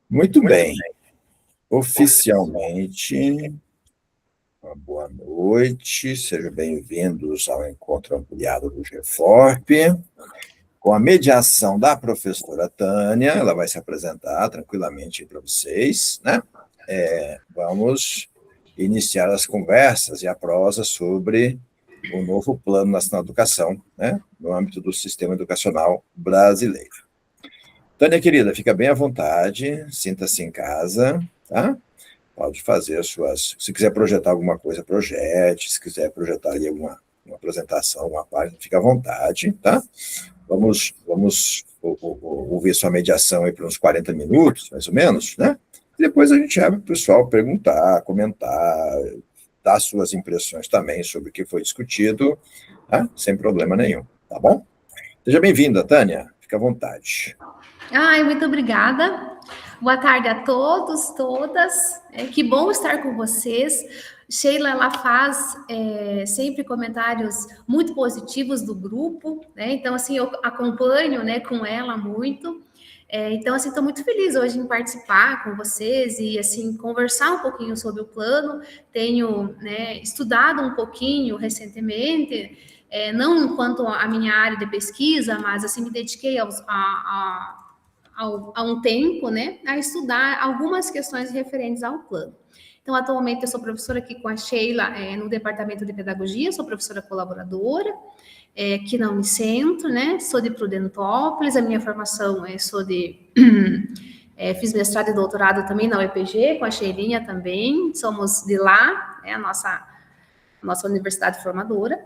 Muito bem. Oficialmente, uma boa noite, sejam bem-vindos ao encontro ampliado do GFORP, com a mediação da professora Tânia. Ela vai se apresentar tranquilamente para vocês, né? Vamos iniciar as conversas e a prosa sobre o novo Plano Nacional de Educação, né, no âmbito do sistema educacional brasileiro. Tânia, querida, fica bem à vontade, sinta-se em casa, tá? Pode fazer as suas... Se quiser projetar alguma coisa, projete. Se quiser projetar ali uma apresentação, uma página, fica à vontade, tá? Vamos ouvir sua mediação aí por uns 40 minutos, mais ou menos, né? E depois a gente abre para o pessoal perguntar, comentar, dar suas impressões também sobre o que foi discutido, tá? Sem problema nenhum, tá bom? Seja bem-vinda, Tânia. Fica à vontade. Ai, muito obrigada. Boa tarde a todos, todas. Que bom estar com vocês. Sheila, ela faz sempre comentários muito positivos do grupo, né? Então, assim, eu acompanho, né, com ela muito. Então, assim, estou muito feliz hoje em participar com vocês e, assim, conversar um pouquinho sobre o plano. Tenho, né, estudado um pouquinho recentemente, não enquanto a minha área de pesquisa, mas, assim, me dediquei há um tempo, né, a estudar algumas questões referentes ao plano. Então, atualmente, eu sou professora aqui com a Sheila no Departamento de Pedagogia, sou professora colaboradora aqui na Unicentro, né, sou de Prudentópolis, a minha formação fiz mestrado e doutorado também na UEPG, com a Sheilinha também, somos de lá, a nossa universidade formadora,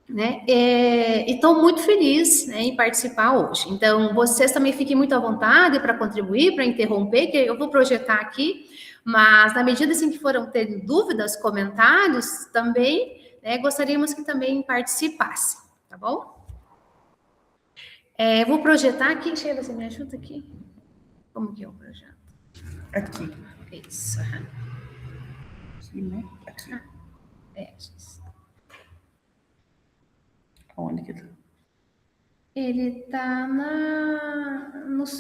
né? E estou muito feliz, né, em participar hoje. Então, vocês também fiquem muito à vontade para contribuir, para interromper, que eu vou projetar aqui, mas na medida assim, que foram ter dúvidas, comentários também, né, gostaríamos que também participassem, tá bom? Vou projetar aqui. Sheila, você me ajuda aqui? Como que é o projeto? Aqui. Isso. Aqui, né? Aqui. Isso. Onde que tá? Ele está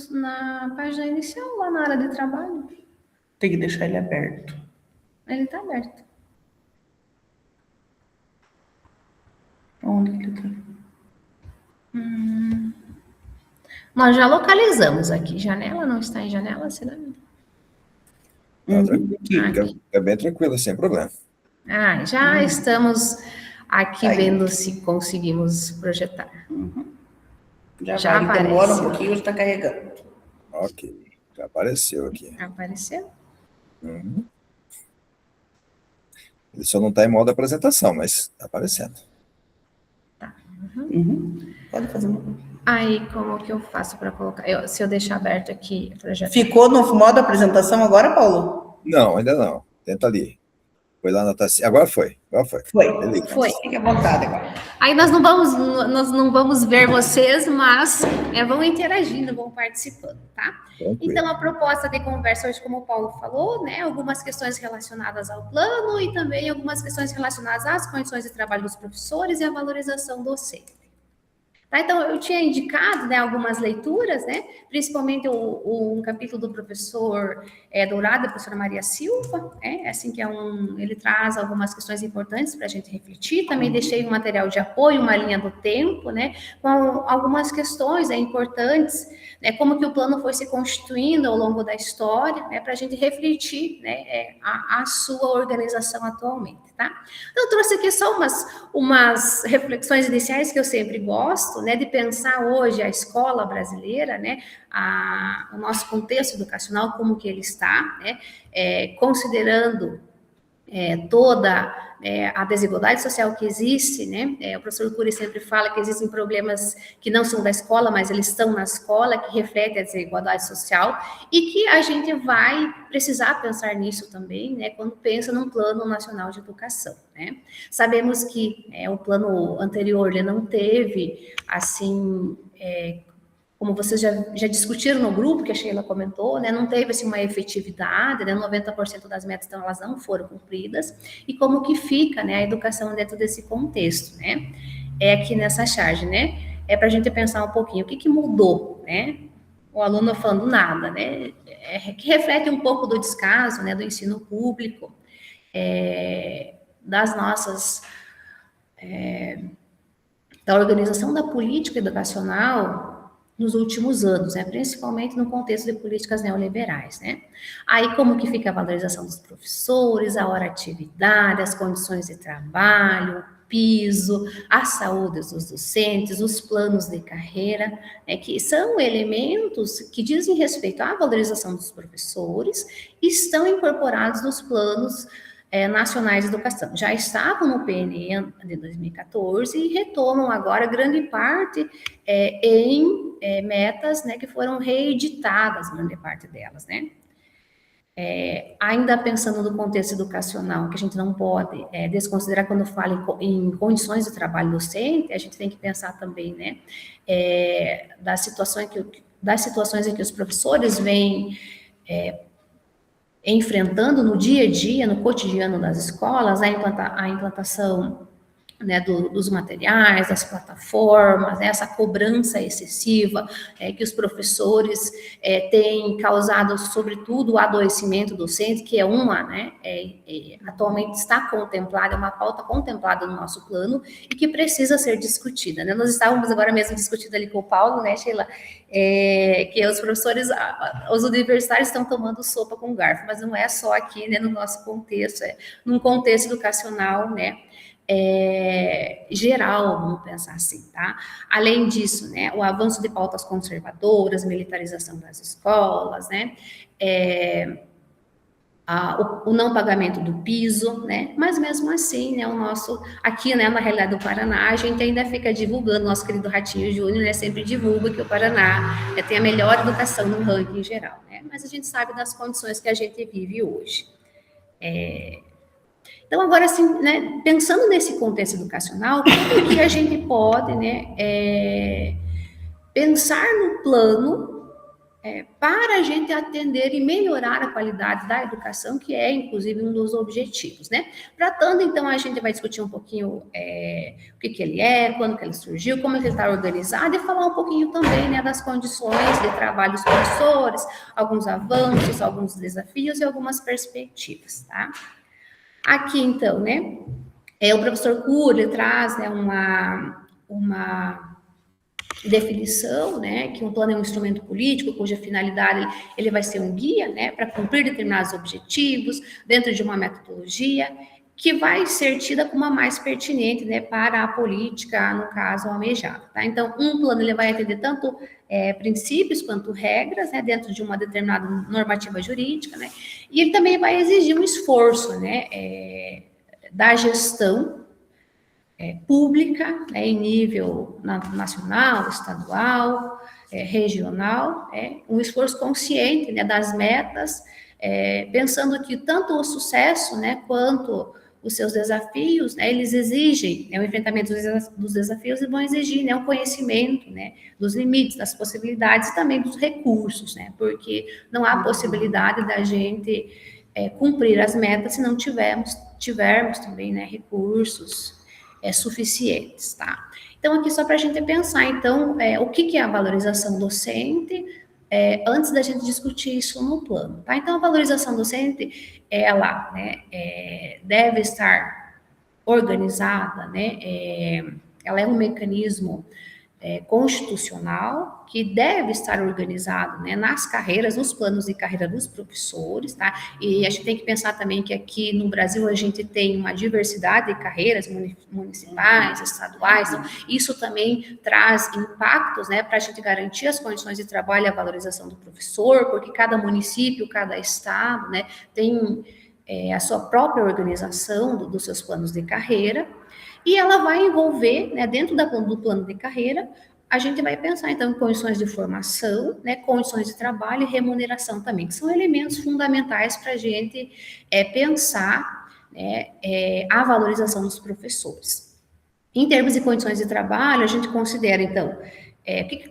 na página inicial, lá na área de trabalho. Tem que deixar ele aberto. Ele está aberto. Onde que ele tá? Nós já localizamos aqui. Janela, não está em janela, será? Fica bem tranquilo, sem problema. Já estamos aqui vendo se conseguimos projetar. Já apareceu. Demora um pouquinho, está carregando. Ok, já apareceu aqui. Apareceu? Ele só não está em modo apresentação, mas está aparecendo. Tá. Pode fazer uma. Aí, como que eu faço para colocar? Se eu deixar aberto aqui o projeto. Ficou no modo apresentação agora, Paulo? Não, ainda não. Tenta ali. Foi lá na tacinha. Agora foi. Foi. Fique à vontade agora. Aí nós não vamos ver vocês, mas vão interagindo, vão participando, tá? Tranquilo. Então, a proposta de conversa hoje, como o Paulo falou, né, algumas questões relacionadas ao plano e também algumas questões relacionadas às condições de trabalho dos professores e à valorização docente. Tá? Então, eu tinha indicado, né, algumas leituras, né, principalmente um capítulo do professor Dourado, da professora Maria Silva, assim que ele traz algumas questões importantes para a gente refletir. Também deixei um material de apoio, uma linha do tempo, né, com algumas questões importantes, né, como que o plano foi se constituindo ao longo da história, né, para a gente refletir, né, a sua organização atualmente. Tá? Então, eu trouxe aqui só umas reflexões iniciais que eu sempre gosto, né, de pensar hoje a escola brasileira, né, o nosso contexto educacional, como que ele está, né, considerando toda a desigualdade social que existe, né? O professor Cury sempre fala que existem problemas que não são da escola, mas eles estão na escola, que refletem a desigualdade social, e que a gente vai precisar pensar nisso também, né? Quando pensa num plano nacional de educação, né? Sabemos que o plano anterior, ele não teve, assim... como vocês já discutiram no grupo, que a Sheila comentou, né, não teve assim, uma efetividade, né, 90% das metas então, elas não foram cumpridas, e como que fica, né, a educação dentro desse contexto, né, aqui nessa charge, né, para a gente pensar um pouquinho, o que mudou, né, o aluno falando nada, né, que reflete um pouco do descaso, né, do ensino público, das nossas, da organização da política educacional nos últimos anos, né, principalmente no contexto de políticas neoliberais, né. Aí como que fica a valorização dos professores, a hora-atividade, as condições de trabalho, piso, a saúde dos docentes, os planos de carreira, né, que são elementos que dizem respeito à valorização dos professores e estão incorporados nos planos nacionais de educação. Já estavam no PNE de 2014 e retomam agora grande parte em metas, né, que foram reeditadas, grande parte delas, né. Ainda pensando no contexto educacional, que a gente não pode desconsiderar quando fala em condições de trabalho docente, a gente tem que pensar também, né, das situações em que os professores vêm enfrentando no dia a dia, no cotidiano das escolas, a implantação, né, dos materiais, das plataformas, né, essa cobrança excessiva que os professores têm causado, sobretudo, o adoecimento docente, que é uma, né, atualmente está contemplada, é uma pauta contemplada no nosso plano e que precisa ser discutida, né? Nós estávamos agora mesmo discutindo ali com o Paulo, né, Sheila, que os professores, os universitários estão tomando sopa com garfo, mas não é só aqui, né, no nosso contexto, num contexto educacional, né, geral, vamos pensar assim, tá? Além disso, né, o avanço de pautas conservadoras, militarização das escolas, né, o não pagamento do piso, né, mas mesmo assim, né, o nosso, aqui, né, na realidade do Paraná, a gente ainda fica divulgando, nosso querido Ratinho Júnior, né, sempre divulga que o Paraná tem a melhor educação no ranking geral, né, mas a gente sabe das condições que a gente vive hoje. Então, agora, assim, né, pensando nesse contexto educacional, como que a gente pode, né, pensar no plano para a gente atender e melhorar a qualidade da educação, que é, inclusive, um dos objetivos, né? Tratando, então, a gente vai discutir um pouquinho o que ele é, quando que ele surgiu, como ele está organizado, e falar um pouquinho também, né, das condições de trabalho dos professores, alguns avanços, alguns desafios e algumas perspectivas, tá? Aqui, então, né, o professor Cury traz, né, uma definição, né, que um plano é um instrumento político cuja finalidade ele vai ser um guia, né, para cumprir determinados objetivos dentro de uma metodologia que vai ser tida como a mais pertinente, né, para a política, no caso, almejada, tá? Então, um plano ele vai atender tanto princípios quanto regras, né, dentro de uma determinada normativa jurídica, né, e ele também vai exigir um esforço, né, da gestão pública, em nível nacional, estadual, regional, um esforço consciente, né, das metas, pensando que tanto o sucesso, né, quanto os seus desafios, né, eles exigem, o enfrentamento dos desafios e vão exigir, né, um conhecimento, né, dos limites, das possibilidades e também dos recursos, né, porque não há possibilidade da gente cumprir as metas se não tivermos também, né, recursos suficientes, tá? Então, aqui só para a gente pensar, então, o que é a valorização docente, antes da gente discutir isso no plano, tá? Então, a valorização docente, ela, né, deve estar organizada, né, ela é um mecanismo constitucional que deve estar organizado, né, nas carreiras, nos planos de carreira dos professores, tá? E a gente tem que pensar também que aqui no Brasil a gente tem uma diversidade de carreiras municipais, estaduais, então isso também traz impactos, né, para a gente garantir as condições de trabalho e a valorização do professor, porque cada município, cada estado, né, tem a sua própria organização dos seus planos de carreira. E ela vai envolver, né, dentro do plano de carreira, a gente vai pensar, então, em condições de formação, né, condições de trabalho e remuneração também, que são elementos fundamentais para a gente pensar, né, a valorização dos professores. Em termos de condições de trabalho, a gente considera, então,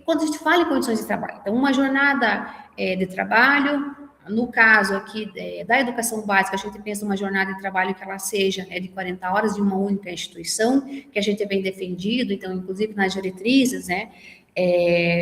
quando a gente fala em condições de trabalho, então, uma jornada de trabalho. No caso aqui da educação básica, a gente pensa numa jornada de trabalho que ela seja de 40 horas de uma única instituição, que a gente vem defendido, então, inclusive nas diretrizes, né,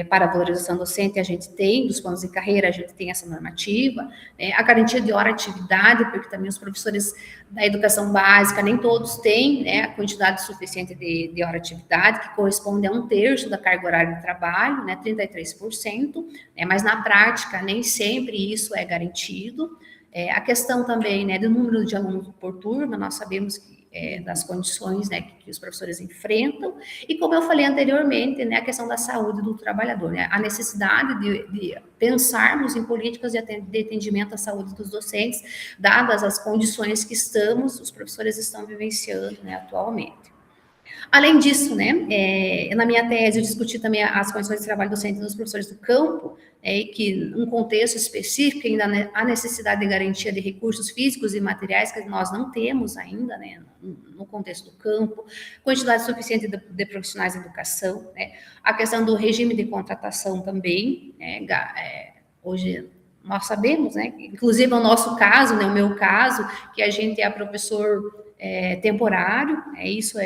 Para a valorização docente, a gente tem, dos planos de carreira, a gente tem essa normativa, a garantia de hora-atividade, porque também os professores da educação básica, nem todos têm, a quantidade suficiente de hora-atividade, que corresponde a 1/3 da carga horária de trabalho, 33%, mas na prática, nem sempre isso é garantido. A questão também, do número de alunos por turma, nós sabemos que das condições, que os professores enfrentam, e como eu falei anteriormente, a questão da saúde do trabalhador, a necessidade de pensarmos em políticas de atendimento à saúde dos docentes, dadas as condições que os professores estão vivenciando, atualmente. Além disso, na minha tese eu discuti também as condições de trabalho docente dos professores do campo, que num contexto específico ainda há necessidade de garantia de recursos físicos e materiais que nós não temos ainda, no contexto do campo, quantidade suficiente de profissionais de educação, a questão do regime de contratação também, hoje nós sabemos, inclusive o nosso caso, o meu caso, que a gente é professor temporário, isso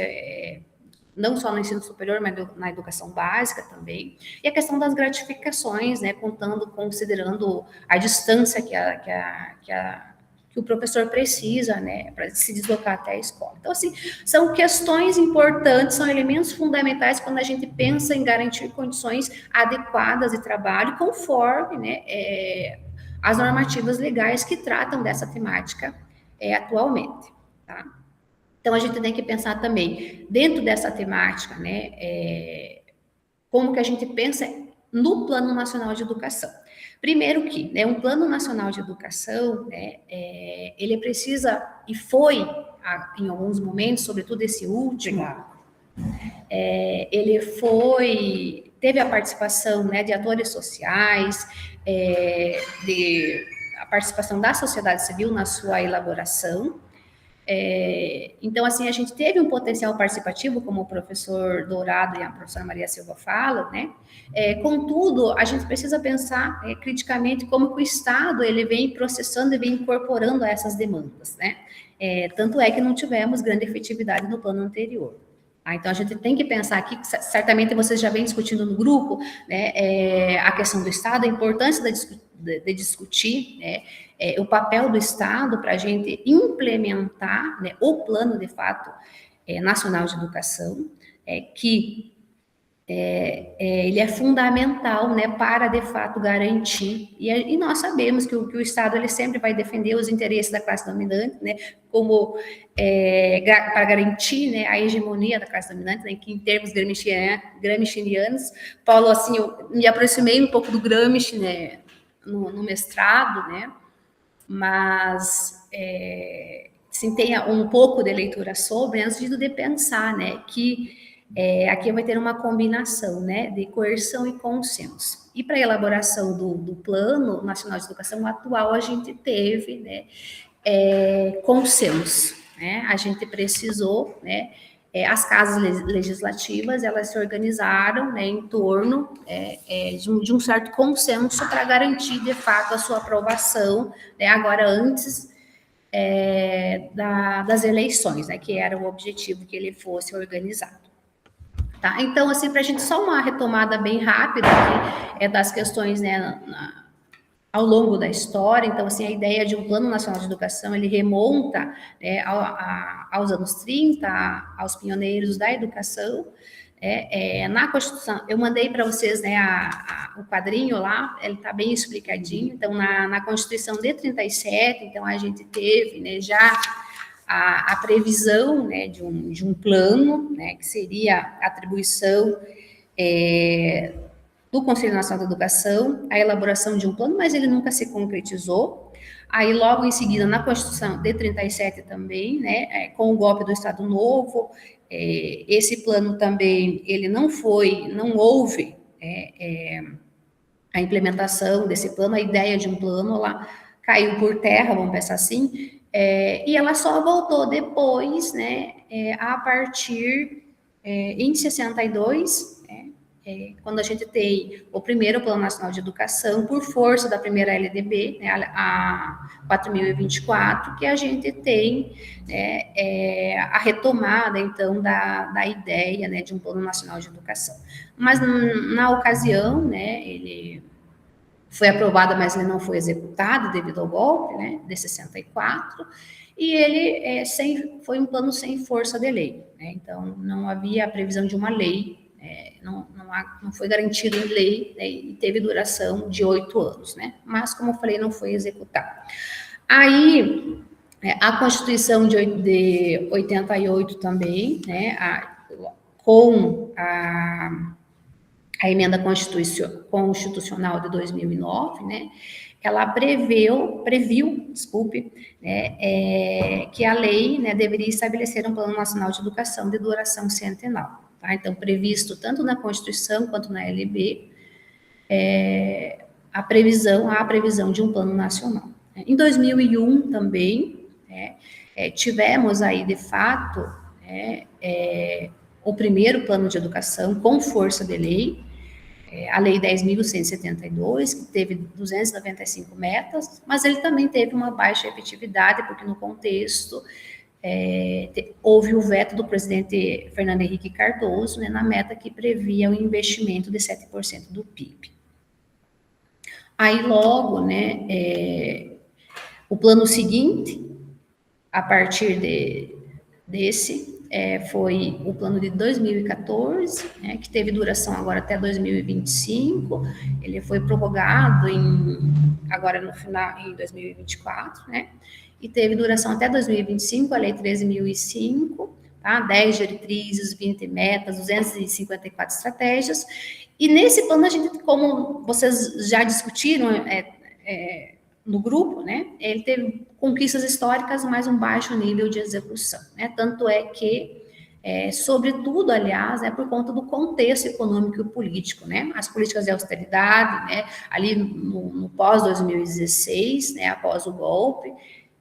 não só no ensino superior, mas na educação básica também, e a questão das gratificações, considerando a distância que o professor precisa, para se deslocar até a escola. Então, assim, são questões importantes, são elementos fundamentais quando a gente pensa em garantir condições adequadas de trabalho, conforme, as normativas legais que tratam dessa temática atualmente, tá? Então, a gente tem que pensar também, dentro dessa temática, como que a gente pensa no Plano Nacional de Educação. Primeiro que, um Plano Nacional de Educação, ele precisa, e foi, em alguns momentos, sobretudo esse último, ele teve a participação, de atores sociais, a participação da sociedade civil na sua elaboração. Então, assim, a gente teve um potencial participativo, como o professor Dourado e a professora Maria Silva falam, contudo, a gente precisa pensar criticamente como que o Estado ele vem processando e vem incorporando a essas demandas, tanto é que não tivemos grande efetividade no plano anterior. Então, a gente tem que pensar aqui, que certamente vocês já vêm discutindo no grupo, a questão do Estado, a importância de discutir, o papel do Estado para a gente implementar, o plano, de fato, nacional de educação, que ele é fundamental, para, de fato, garantir, e nós sabemos que o Estado ele sempre vai defender os interesses da classe dominante, como para garantir, a hegemonia da classe dominante, que em termos gramscianos, Paulo, assim, eu me aproximei um pouco do Gramsci, no mestrado, mas assim, tenha um pouco de leitura sobre, antes de pensar, que aqui vai ter uma combinação, de coerção e consenso. E para a elaboração do Plano Nacional de Educação atual, a gente teve, consenso, a gente precisou, as casas legislativas, elas se organizaram, em torno de um certo consenso para garantir, de fato, a sua aprovação, agora antes das eleições, que era o objetivo que ele fosse organizado. Tá? Então, assim, para a gente só uma retomada bem rápida aqui, das questões, ao longo da história. Então, assim, a ideia de um Plano Nacional de Educação, ele remonta aos anos 30, aos pioneiros da educação. Na Constituição, eu mandei para vocês, o quadrinho lá, ele está bem explicadinho. Então, na Constituição de 37, então, a gente teve, já a previsão, de um plano, que seria a atribuição do Conselho Nacional da Educação, a elaboração de um plano, mas ele nunca se concretizou. Aí, logo em seguida, na Constituição de 37 também, com o golpe do Estado Novo, esse plano também, ele não houve a implementação desse plano, a ideia de um plano lá caiu por terra, vamos pensar assim, e ela só voltou depois, a partir, em 62, quando a gente tem o primeiro Plano Nacional de Educação, por força da primeira LDB, né, a 4.024, que a gente tem, né, a retomada, então, da ideia, né, de um Plano Nacional de Educação. Mas, na ocasião, né, ele foi aprovado, mas ele não foi executado devido ao golpe, né, de 64, e ele foi um plano sem força de lei, né, então não havia a previsão de uma lei, não foi garantido em lei, né, e teve duração de 8 anos, né, mas, como eu falei, não foi executado. Aí, a Constituição de 88 também, né, com a emenda constitucional de 2009, né, ela previu, né, que a lei, né, deveria estabelecer um Plano Nacional de Educação de duração centenal. Tá? Então, previsto tanto na Constituição quanto na LB, a previsão de um plano nacional. Em 2001 também, tivemos aí, de fato, o primeiro plano de educação com força de lei, a Lei 10.172, que teve 295 metas, mas ele também teve uma baixa efetividade, porque no contexto houve o veto do presidente Fernando Henrique Cardoso, né, na meta que previa o investimento de 7% do PIB. Aí logo, né, o plano seguinte, a partir desse, foi o plano de 2014, né, que teve duração agora até 2025, ele foi prorrogado agora no final, em 2024, né, e teve duração até 2025, a Lei 13.005, tá, 10 diretrizes, 20 metas, 254 estratégias, e nesse plano a gente, como vocês já discutiram no grupo, né, ele teve conquistas históricas, mas um baixo nível de execução, né, tanto é que, sobretudo, aliás, por conta do contexto econômico e político, né, as políticas de austeridade, né, ali no pós-2016, né, após o golpe,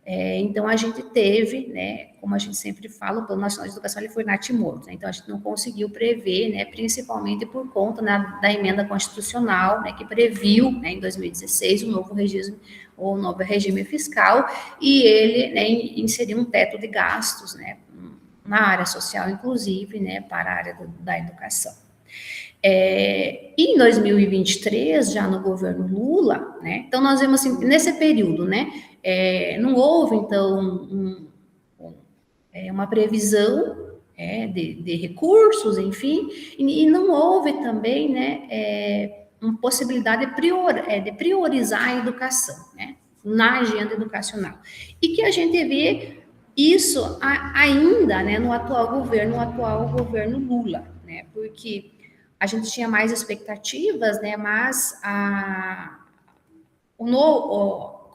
então a gente teve, né, como a gente sempre fala, o Plano Nacional de Educação ele foi natimorto, né, então a gente não conseguiu prever, né, principalmente por conta, né, da emenda constitucional, né, que previu, né, em 2016 o novo regime fiscal, e ele, né, inseriu um teto de gastos, né, na área social, inclusive, né, para a área da educação. E em 2023, já no governo Lula, né, então nós vemos assim, nesse período, né, não houve, então, uma previsão de recursos, enfim, e não houve também, né, uma possibilidade de priorizar a educação, né, na agenda educacional. E que a gente vê isso ainda, né, no atual governo Lula, né, porque a gente tinha mais expectativas, né, mas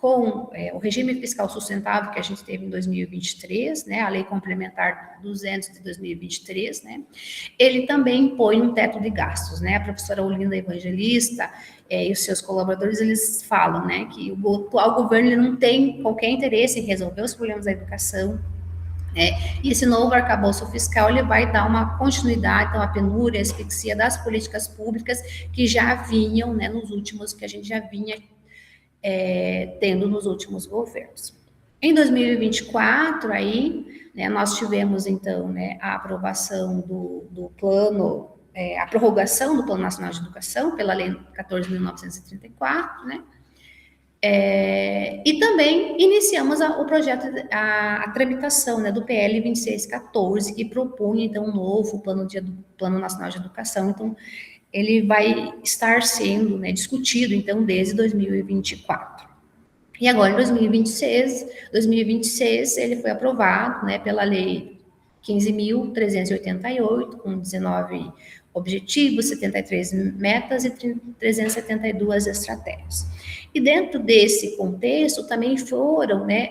com o regime fiscal sustentável que a gente teve em 2023, né, a Lei Complementar 200 de 2023, né, ele também impõe um teto de gastos, né, a professora Olinda Evangelista e os seus colaboradores, eles falam, né, que o atual governo ele não tem qualquer interesse em resolver os problemas da educação, e esse novo arcabouço fiscal ele vai dar uma continuidade, então, a penúria, a asfixia das políticas públicas que já vinham, né, que a gente já vinha tendo nos últimos governos. Em 2024, aí, né, nós tivemos, então, né, a aprovação do plano, a prorrogação do Plano Nacional de Educação pela Lei 14.934, né, e também iniciamos o projeto, a tramitação, né, do PL 2614, que propunha, então, um novo Plano Nacional de Educação. Então, ele vai estar sendo, né, discutido, então, desde 2024. E agora, em 2026, ele foi aprovado, né, pela Lei 15.388, com 19 objetivos, 73 metas e 372 estratégias. E dentro desse contexto, também foram, né,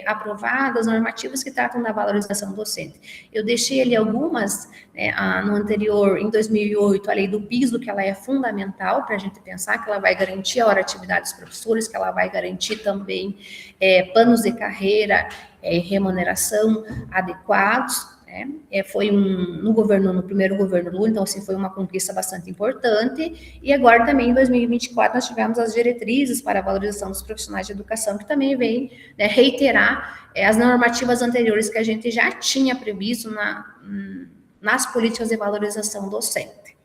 aprovadas normativas que tratam da valorização docente. Eu deixei ali algumas, né, no anterior, em 2008, a lei do piso, que ela é fundamental para a gente pensar que ela vai garantir a hora-atividade dos professores, que ela vai garantir também planos de carreira e remuneração adequados, né? Foi no primeiro governo Lula, então, assim, foi uma conquista bastante importante, e agora também, em 2024, nós tivemos as diretrizes para a valorização dos profissionais de educação, que também vem, né, reiterar as normativas anteriores que a gente já tinha previsto nas políticas de valorização docente.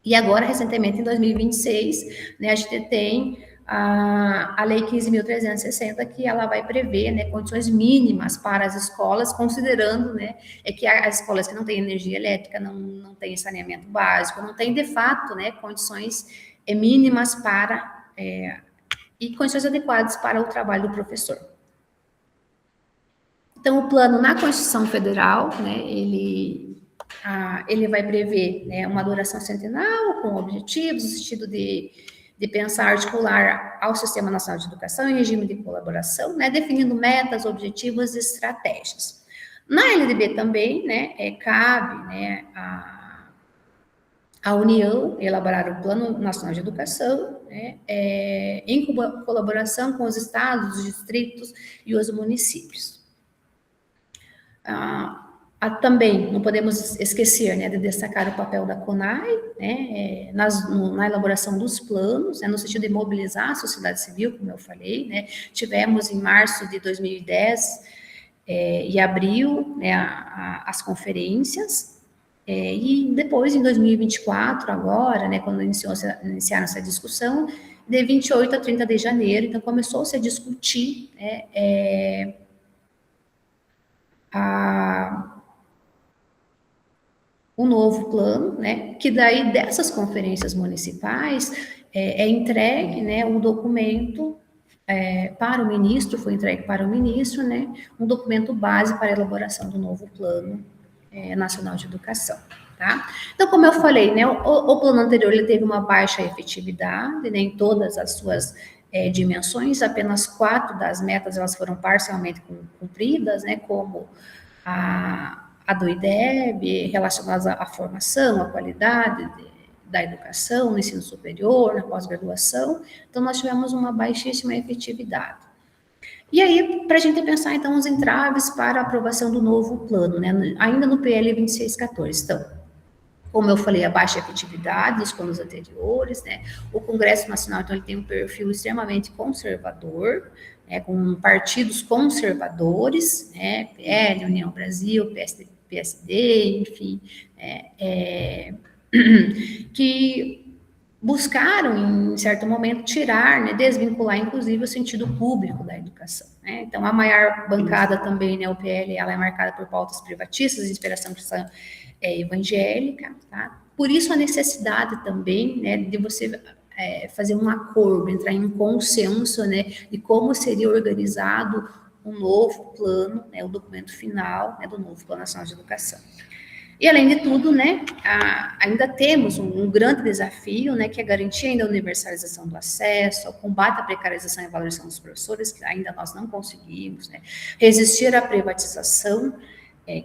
E agora, recentemente, em 2026, né, a gente tem a Lei 15.360, que ela vai prever, né, condições mínimas para as escolas, considerando, né, que as escolas que não têm energia elétrica, não têm saneamento básico, não têm, de fato, né, condições mínimas para, e condições adequadas para o trabalho do professor. Então, o plano na Constituição Federal, né, ele vai prever, né, uma duração centenal, com objetivos, no sentido de pensar articular ao Sistema Nacional de Educação em regime de colaboração, né, definindo metas, objetivos e estratégias. Na LDB também, né, cabe, né, a União elaborar o Plano Nacional de Educação, né, em colaboração com os estados, os distritos e os municípios. Também não podemos esquecer, né, de destacar o papel da CONAI, né, na elaboração dos planos, né, no sentido de mobilizar a sociedade civil, como eu falei, né. Tivemos em março de 2010 e abril, né, as conferências, e depois em 2024, agora, né, quando iniciaram essa discussão, de 28 a 30 de janeiro, então começou-se a discutir, né, o novo plano, né, que daí dessas conferências municipais é entregue, né, um documento para o ministro, foi entregue para o ministro, né, um documento base para a elaboração do novo plano nacional de educação, tá? Então, como eu falei, né, o plano anterior ele teve uma baixa efetividade, né, em todas as suas dimensões, apenas 4 das metas elas foram parcialmente cumpridas, né, como a do IDEB, relacionadas à formação, à qualidade da educação, no ensino superior, na pós-graduação. Então, nós tivemos uma baixíssima efetividade. E aí, para a gente pensar, então, os entraves para a aprovação do novo plano, né, ainda no PL 2614. Então, como eu falei, a baixa efetividade dos planos anteriores, né, o Congresso Nacional, então, ele tem um perfil extremamente conservador, com partidos conservadores, né, PL, União Brasil, PSD, enfim, que buscaram, em certo momento, tirar, né, desvincular, inclusive, o sentido público da educação, né? Então, a maior bancada também, né, o PL, ela é marcada por pautas privatistas, de inspiração cristã evangélica, tá? Por isso, a necessidade também, né, de você fazer um acordo, entrar em um consenso, né, de como seria organizado um novo plano, né, o documento final, né, do novo Plano Nacional de Educação. E, além de tudo, né, ainda temos um grande desafio, né, que é garantir ainda a universalização do acesso, o combate à precarização e valorização dos professores, que ainda nós não conseguimos, né, resistir à privatização,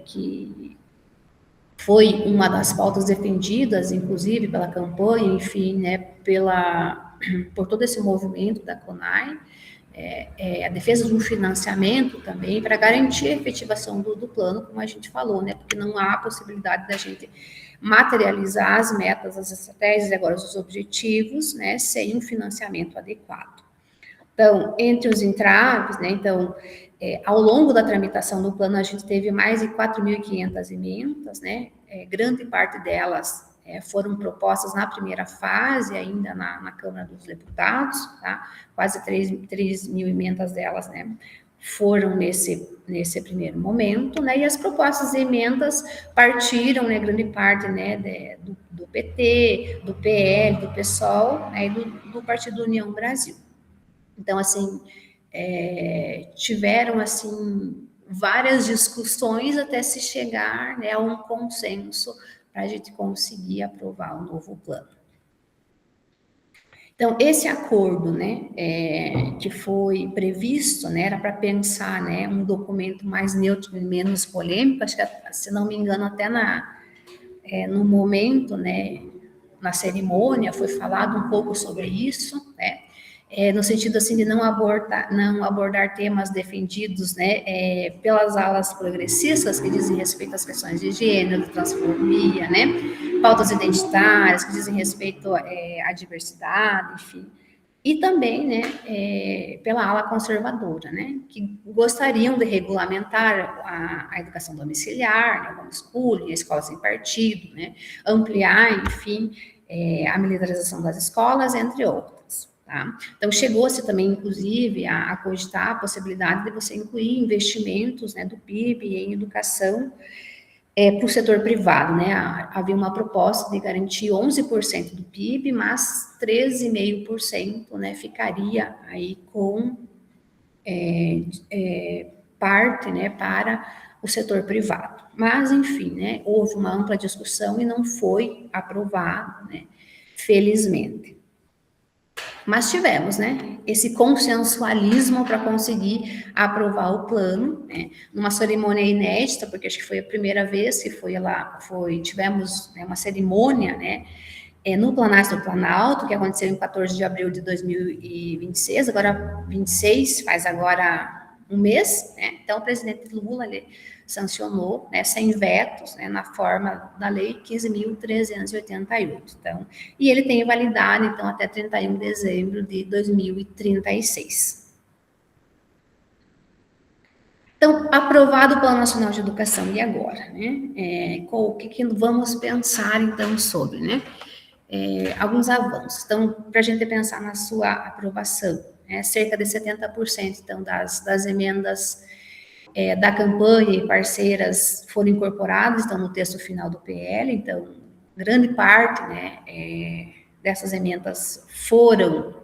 que foi uma das pautas defendidas, inclusive, pela campanha, enfim, né, por todo esse movimento da CONAI, a defesa de um financiamento também para garantir a efetivação do plano, como a gente falou, né, porque não há possibilidade da gente materializar as metas, as estratégias e agora os objetivos, né, sem um financiamento adequado. Então, entre os entraves, né, então, ao longo da tramitação do plano, a gente teve mais de 4.500 emendas, né, grande parte delas foram propostas na primeira fase, ainda na Câmara dos Deputados, tá? Quase 3 mil emendas delas, né, foram nesse primeiro momento, né, e as propostas de emendas partiram, né, grande parte, né, do PT, do PL, do PSOL, né, e do Partido União Brasil. Então, assim, tiveram, assim, várias discussões até se chegar, né, a um consenso para a gente conseguir aprovar o novo plano. Então, esse acordo, né, que foi previsto, né, era para pensar, né, um documento mais neutro e menos polêmico, acho que, se não me engano, até no momento, né, na cerimônia, foi falado um pouco sobre isso, né, no sentido assim de não abordar temas defendidos, né, pelas alas progressistas que dizem respeito às questões de gênero, de transfobia, né, pautas identitárias que dizem respeito à diversidade, enfim. E também, né, pela ala conservadora, né, que gostariam de regulamentar a educação domiciliar, né, o homeschooling, a escola sem partido, né, ampliar, enfim, a militarização das escolas, entre outras. Tá? Então, chegou-se também, inclusive, a cogitar a possibilidade de você incluir investimentos, né, do PIB em educação para o setor privado, né? Havia uma proposta de garantir 11% do PIB, mas 13,5%, né, ficaria aí com parte, né, para o setor privado. Mas, enfim, né, houve uma ampla discussão e não foi aprovado, né, felizmente. Mas tivemos, né, esse consensualismo para conseguir aprovar o plano, né, numa cerimônia inédita, porque acho que foi a primeira vez que tivemos, né, uma cerimônia, né, no Palácio do Planalto, que aconteceu em 14 de abril de 2026, agora 26, faz agora um mês, né, então o presidente Lula, ele sancionou, né, sem vetos, né, na forma da lei 15.388, então, e ele tem validade, então, até 31 de dezembro de 2036. Então, aprovado o Plano Nacional de Educação, e agora, né, o que vamos pensar, então, sobre, né, alguns avanços. Então, para a gente pensar na sua aprovação, cerca de 70%, então, das emendas da campanha e parceiras foram incorporadas, estão no texto final do PL, então, grande parte, né, dessas emendas foram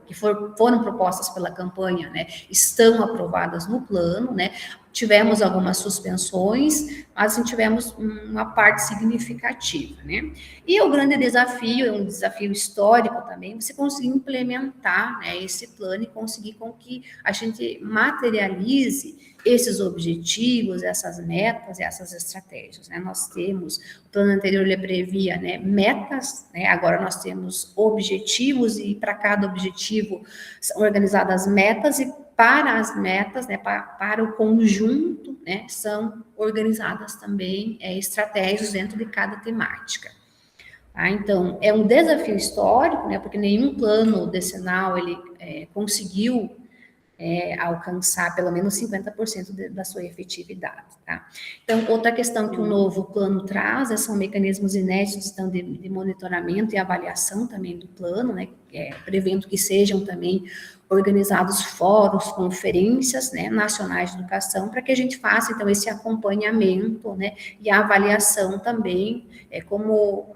propostas pela campanha, né, estão aprovadas no plano, né, tivemos algumas suspensões, mas tivemos uma parte significativa, né, e o grande desafio, é um desafio histórico também, você conseguir implementar, né, esse plano e conseguir com que a gente materialize esses objetivos, essas metas, essas estratégias, né? Nós temos, o plano anterior ele previa, né, metas, né? Agora nós temos objetivos e para cada objetivo são organizadas metas e para as metas, né, para o conjunto, né, são organizadas também estratégias dentro de cada temática. Tá? Então, é um desafio histórico, né, porque nenhum plano decenal ele conseguiu alcançar pelo menos 50% da sua efetividade, tá? Então, outra questão que o novo plano traz são mecanismos inéditos então, de monitoramento e avaliação também do plano, né? Prevendo que sejam também organizados fóruns, conferências, né, nacionais de educação, para que a gente faça, então, esse acompanhamento, né, e a avaliação também, como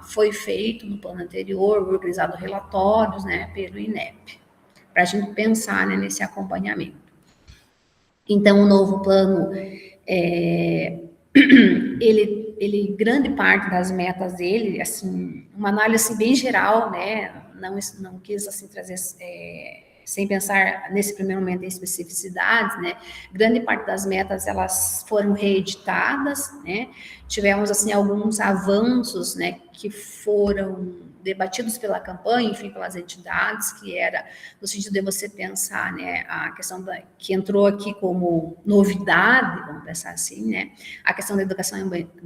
foi feito no plano anterior, organizado relatórios, né, pelo INEP, para a gente pensar, né, nesse acompanhamento. Então, o novo plano, ele grande parte das metas dele, assim, uma análise bem geral, né, não quis, assim, trazer, sem pensar nesse primeiro momento em especificidades, né, grande parte das metas, elas foram reeditadas, né, tivemos, assim, alguns avanços, né, que foram debatidos pela campanha, enfim, pelas entidades, que era no sentido de você pensar, né, a questão que entrou aqui como novidade, vamos pensar assim, né, a questão da educação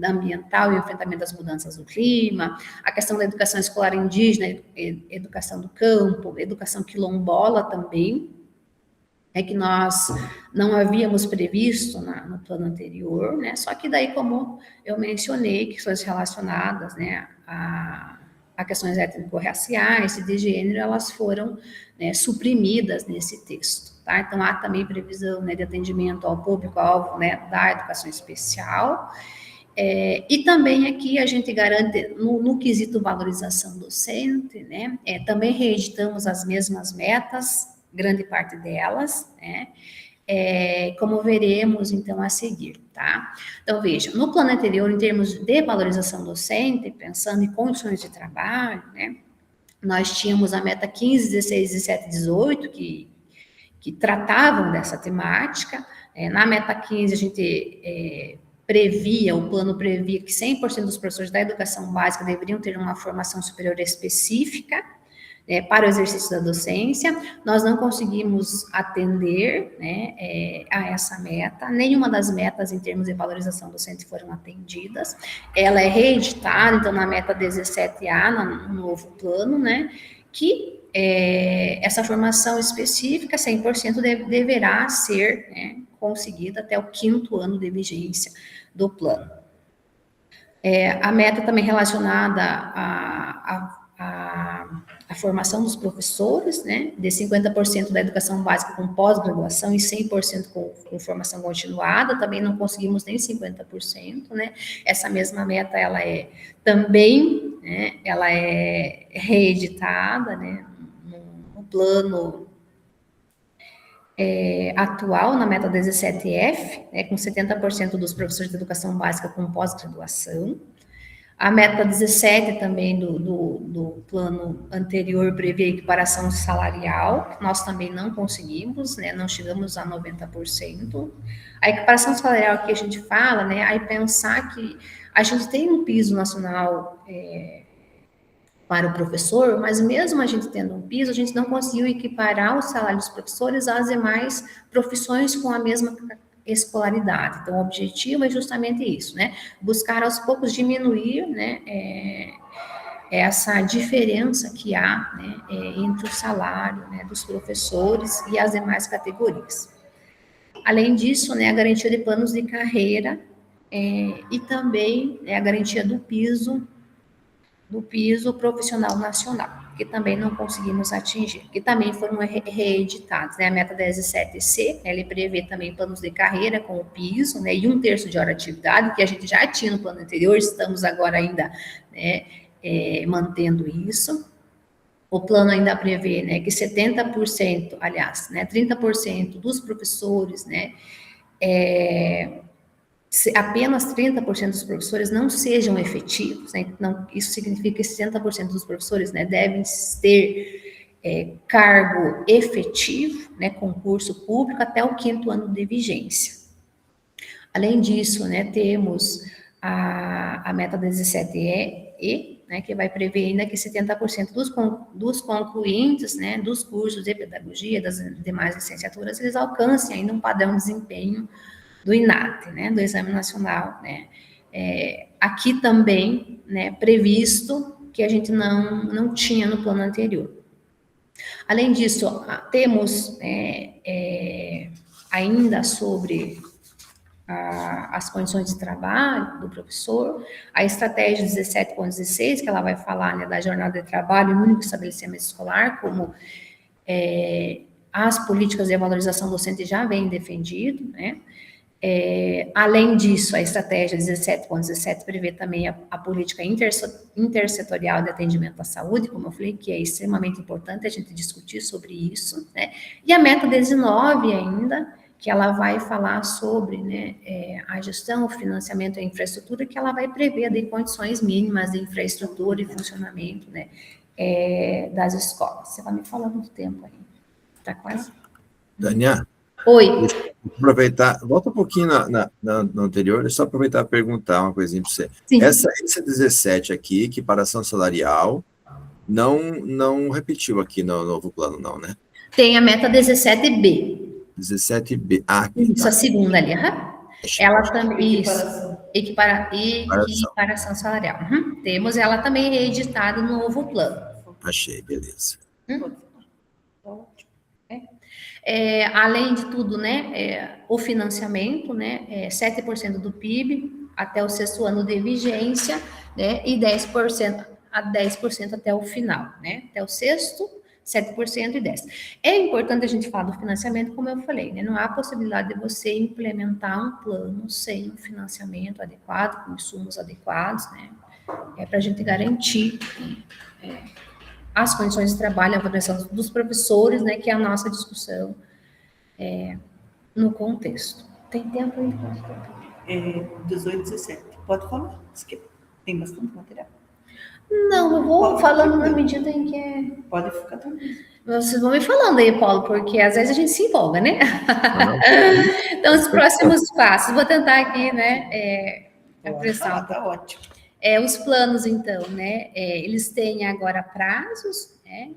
ambiental e o enfrentamento das mudanças do clima, a questão da educação escolar indígena, educação do campo, educação quilombola também, que nós não havíamos previsto no plano anterior, né, só que daí, como eu mencionei, questões relacionadas, né, a questões étnico-raciais e de gênero, elas foram, né, suprimidas nesse texto, tá? Então, há também previsão, né, de atendimento ao público-alvo, né, da educação especial, e também aqui a gente garante, no quesito valorização docente, né, também reeditamos as mesmas metas, grande parte delas, né, como veremos, então, a seguir, tá? Então, veja, no plano anterior, em termos de valorização docente, pensando em condições de trabalho, né, nós tínhamos a meta 15, 16, 17 e 18, que tratavam dessa temática. Na meta 15, a gente o plano previa que 100% dos professores da educação básica deveriam ter uma formação superior específica, para o exercício da docência. Nós não conseguimos atender, né, a essa meta, nenhuma das metas em termos de valorização docente foram atendidas. Ela é reeditada, então, na meta 17A, no novo plano, né, que essa formação específica, 100%, deverá ser, né, conseguida até o 5º ano de vigência do plano. A meta também relacionada à formação dos professores, né, de 50% da educação básica com pós-graduação e 100% com formação continuada, também não conseguimos nem 50%, né, essa mesma meta, ela também, né, ela é reeditada, né, no plano atual, na meta 17F, né, com 70% dos professores de educação básica com pós-graduação. A meta 17 também do plano anterior prevê equiparação salarial, que nós também não conseguimos, né, não chegamos a 90%. A equiparação salarial que a gente fala, né, aí pensar que a gente tem um piso nacional para o professor, mas mesmo a gente tendo um piso, a gente não conseguiu equiparar o salário dos professores às demais profissões com a mesma escolaridade. Então, o objetivo é justamente isso, né? Buscar aos poucos diminuir, né, essa diferença que há, né, entre o salário, né, dos professores e as demais categorias. Além disso, né, a garantia de planos de carreira e também, né, a garantia do piso profissional nacional, que também não conseguimos atingir, que também foram reeditados, né, a meta 17C, né, ele prevê também planos de carreira com o piso, né, e 1/3 de hora de atividade, que a gente já tinha no plano anterior, estamos agora ainda, né, mantendo isso. O plano ainda prevê, né, que 70%, aliás, né, 30% dos professores, né, apenas 30% dos professores não sejam efetivos, né? Então, isso significa que 60% dos professores, né, devem ter cargo efetivo, né, concurso público, até o 5º ano de vigência. Além disso, né, temos a meta 17E, né, que vai prever ainda que 70% dos concluintes, né, dos cursos de pedagogia, das demais licenciaturas, eles alcancem ainda um padrão de desempenho do INATE, né, do Exame Nacional, né, aqui também, né, previsto que a gente não tinha no plano anterior. Além disso, temos ainda sobre as condições de trabalho do professor, a estratégia 17.16, que ela vai falar, né, da jornada de trabalho no único estabelecimento escolar, como as políticas de valorização docente já vêm defendido, né. Além disso, a estratégia 17.17 prevê também a política intersetorial de atendimento à saúde, como eu falei, que é extremamente importante a gente discutir sobre isso, né? E a meta 19 ainda, que ela vai falar sobre, né, a gestão, o financiamento e a infraestrutura, que ela vai prever de condições mínimas de infraestrutura e funcionamento, né, das escolas. Você vai me falando do tempo aí. Tá quase? Daniela? Oi. Aproveitar, volta um pouquinho no anterior, só aproveitar para perguntar uma coisinha para você. Sim. Essa 17 aqui, equiparação salarial, não repetiu aqui no novo plano, não, né? Tem a meta 17B. 17B. Isso, a segunda ali. Ela também. Equiparação. Equiparação salarial. Temos ela também reeditada no novo plano. Achei, beleza. Além de tudo, né, o financiamento, né, 7% do PIB até o 6º ano de vigência, né, e 10% até o final, né, até o 6º, 7% e 10%. É importante a gente falar do financiamento, como eu falei, né, não há possibilidade de você implementar um plano sem um financiamento adequado, com insumos adequados, né, para a gente garantir as condições de trabalho, a avaliação dos professores, né, que é a nossa discussão no contexto. Tem tempo aí? 18, 17. Pode falar. Tem bastante material. Não, eu vou falando na medida em que Pode ficar também. Vocês vão me falando aí, Paulo, porque às vezes a gente se empolga, né? Então, os próximos passos, vou tentar aqui, né, apressar. Tá ótimo. Os planos, então, né, eles têm agora prazos, né?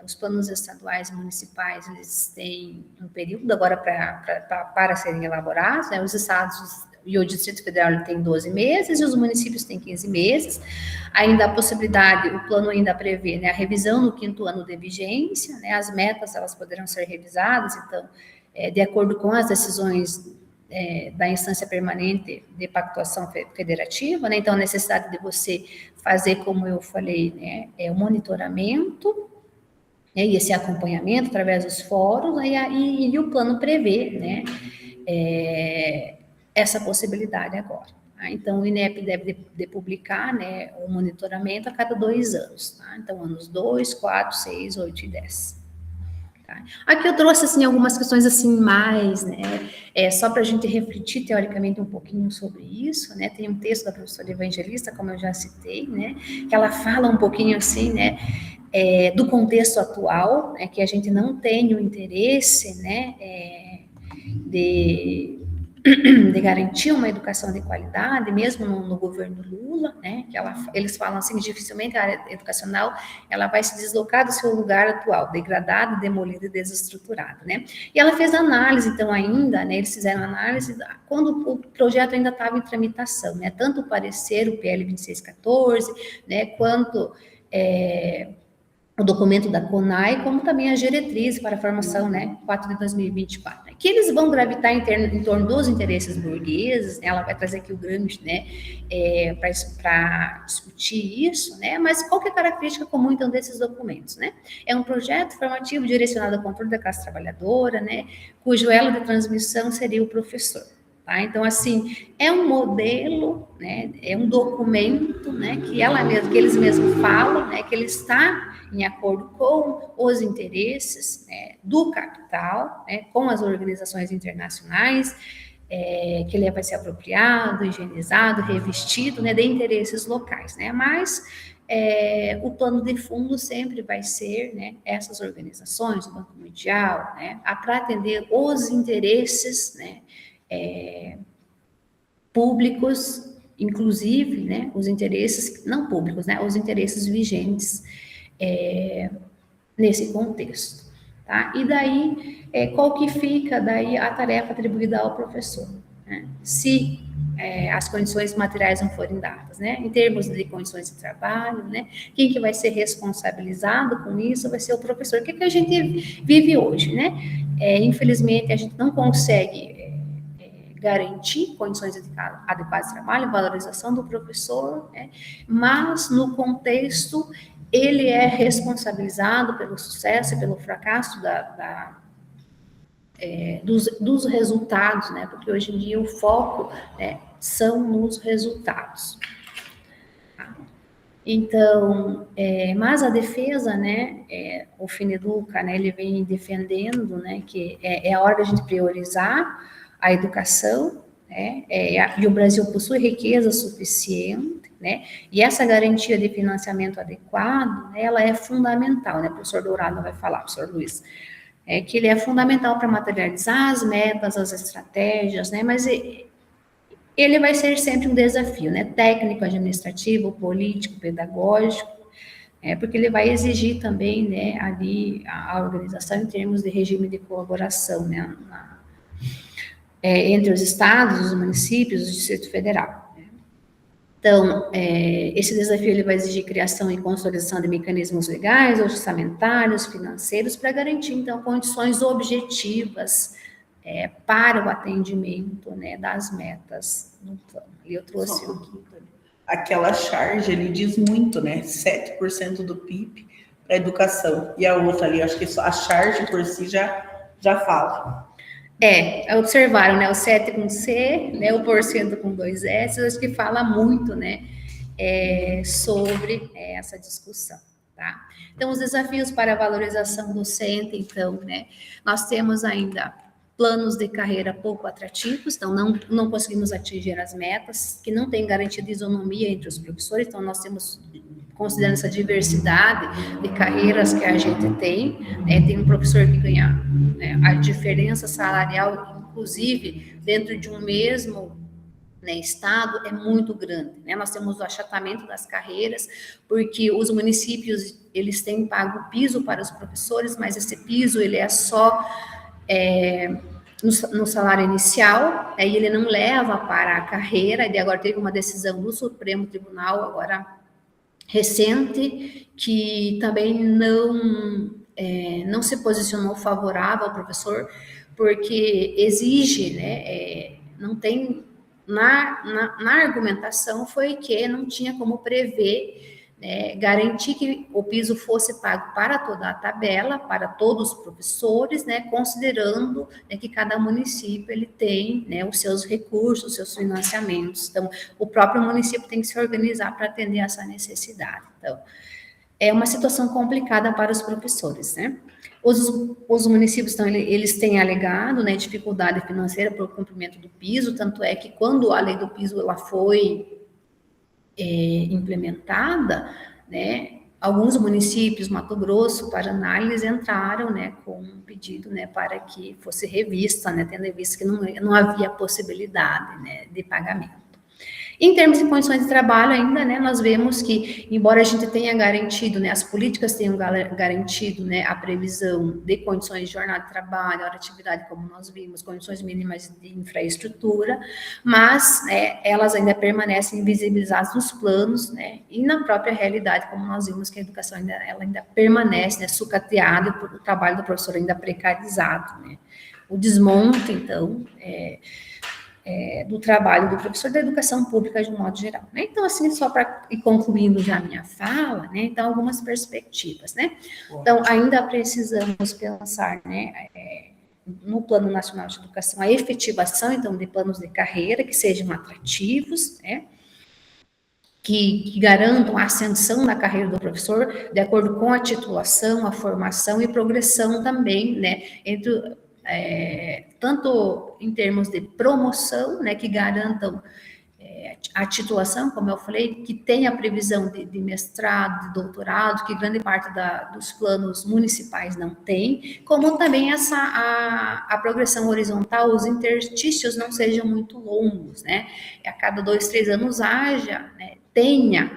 Os planos estaduais e municipais, eles têm um período agora para serem elaborados, né? Os estados e o Distrito Federal tem 12 meses e os municípios têm 15 meses. Ainda a possibilidade, o plano ainda prevê, né, a revisão no 5º ano de vigência, né? As metas, elas poderão ser revisadas, então, de acordo com as decisões da instância permanente de pactuação federativa, né? Então, a necessidade de você fazer, como eu falei, né, o monitoramento, né, e esse acompanhamento através dos fóruns, né, e o plano prevê, né, essa possibilidade agora. Tá? Então, o INEP deve de publicar, né, o monitoramento a cada 2 anos. Tá? Então, anos 2, 4, 6, 8 e 10. Tá? Aqui eu trouxe, assim, algumas questões, assim, mais, né, só para a gente refletir, teoricamente, um pouquinho sobre isso, né, tem um texto da professora Evangelista, como eu já citei, né, que ela fala um pouquinho, assim, né, do contexto atual, né, que a gente não tem o interesse, né, de garantir uma educação de qualidade, mesmo no governo Lula, né, que eles falam assim, dificilmente a área educacional, ela vai se deslocar do seu lugar atual, degradado, demolido e desestruturado, né, e ela fez análise, então, ainda, né, eles fizeram análise quando o projeto ainda estava em tramitação, né, tanto o parecer, o PL 2614, né, quanto o documento da CONAI, como também a diretriz para a formação, né, 4 de 2024, né, que eles vão gravitar em torno dos interesses burgueses, né, ela vai trazer aqui o Gramsci, né, para discutir isso, né, mas qual que é a característica comum, então, desses documentos, né? É um projeto formativo direcionado ao controle da classe trabalhadora, né, cujo elo de transmissão seria o professor. Tá? Então, assim, é um modelo, né, é um documento, né, que eles mesmos falam, né, que ele está em acordo com os interesses, né, do capital, né, com as organizações internacionais, que ele vai ser apropriado, higienizado, revestido, né, de interesses locais, né, mas o plano de fundo sempre vai ser, né, essas organizações, o Banco Mundial, né, para atender os interesses, né, públicos, inclusive, né, os interesses não públicos, né, os interesses vigentes nesse contexto, tá? E daí, qual que fica daí a tarefa atribuída ao professor, né? Se as condições materiais não forem dadas, né? Em termos de condições de trabalho, né? Quem que vai ser responsabilizado com isso vai ser o professor. O que a gente vive hoje, né? Infelizmente, a gente não consegue garantir condições adequadas de trabalho, valorização do professor, né? Mas no contexto ele é responsabilizado pelo sucesso e pelo fracasso dos resultados, né? Porque hoje em dia o foco, né, são nos resultados. Então, mas a defesa, né, o Fineduca, né, ele vem defendendo, né, que é a hora da gente priorizar a educação, né, e o Brasil possui riqueza suficiente, né, e essa garantia de financiamento adequado, né, ela é fundamental, né, o professor Dourado vai falar, professor Luiz, que ele é fundamental para materializar as metas, as estratégias, né, mas ele vai ser sempre um desafio, né, técnico, administrativo, político, pedagógico, porque ele vai exigir também, né, ali a organização em termos de regime de colaboração, né, entre os estados, os municípios, o Distrito Federal. Né? Então, esse desafio ele vai exigir criação e consolidação de mecanismos legais, orçamentários, financeiros, para garantir, então, condições objetivas para o atendimento, né, das metas no plano. E eu trouxe aquela charge, ele diz muito, né, 7% do PIB para a educação, e a outra ali, acho que a charge por si já fala. Observaram, né, o 7 com C, né, o porcento com 2 S, acho que fala muito, né, sobre essa discussão, tá? Então, os desafios para a valorização docente, então, né, nós temos ainda planos de carreira pouco atrativos, então não conseguimos atingir as metas, que não tem garantia de isonomia entre os professores, então nós temos, considerando essa diversidade de carreiras que a gente tem, né, tem um professor que ganha, né, a diferença salarial, inclusive, dentro de um mesmo, né, estado é muito grande, né? Nós temos o achatamento das carreiras, porque os municípios, eles têm pago piso para os professores, mas esse piso, ele é só no salário inicial, aí ele não leva para a carreira, e agora teve uma decisão do Supremo Tribunal, agora recente, que também não se posicionou favorável ao professor, porque exige, né, não tem, na argumentação foi que não tinha como prever, né, garantir que o piso fosse pago para toda a tabela, para todos os professores, né, considerando, né, que cada município ele tem, né, os seus recursos, os seus financiamentos. Então, o próprio município tem que se organizar para atender essa necessidade. Então, é uma situação complicada para os professores, né? Os municípios, então, eles têm alegado, né, dificuldade financeira para o cumprimento do piso, tanto é que quando a lei do piso ela foi implementada, né, alguns municípios, Mato Grosso, Paraná, eles entraram, né, com um pedido, né, para que fosse revista, né, tendo em vista que não havia possibilidade, né, de pagamento. Em termos de condições de trabalho ainda, né, nós vemos que, embora a gente tenha garantido, né, as políticas tenham garantido, né, a previsão de condições de jornada de trabalho, hora de atividade, como nós vimos, condições mínimas de infraestrutura, mas, né, elas ainda permanecem invisibilizadas nos planos, né, e na própria realidade, como nós vimos que a educação ela ainda permanece, né, sucateada, o trabalho do professor ainda precarizado, né. O desmonte, então, do trabalho do professor da educação pública de um modo geral, né? Então, assim, só para ir concluindo já a minha fala, né? Então, algumas perspectivas, né? Então, ainda precisamos pensar, né, no Plano Nacional de Educação, a efetivação, então, de planos de carreira que sejam atrativos, né? Que garantam a ascensão na carreira do professor, de acordo com a titulação, a formação e progressão também, né? Tanto em termos de promoção, né, que garantam a titulação, como eu falei, que tem a previsão de mestrado, de doutorado, que grande parte dos planos municipais não tem, como também a progressão horizontal, os interstícios não sejam muito longos, né, a cada 2, 3 anos haja, né,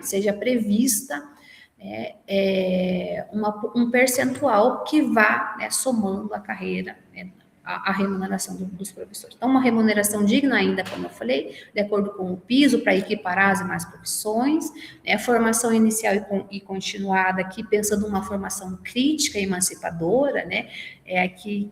seja prevista um percentual que vá, né, somando a carreira, né, a remuneração dos professores. Então, uma remuneração digna ainda, como eu falei, de acordo com o piso, para equiparar as demais profissões, né, formação inicial e continuada, aqui pensando numa formação crítica e emancipadora, né, aqui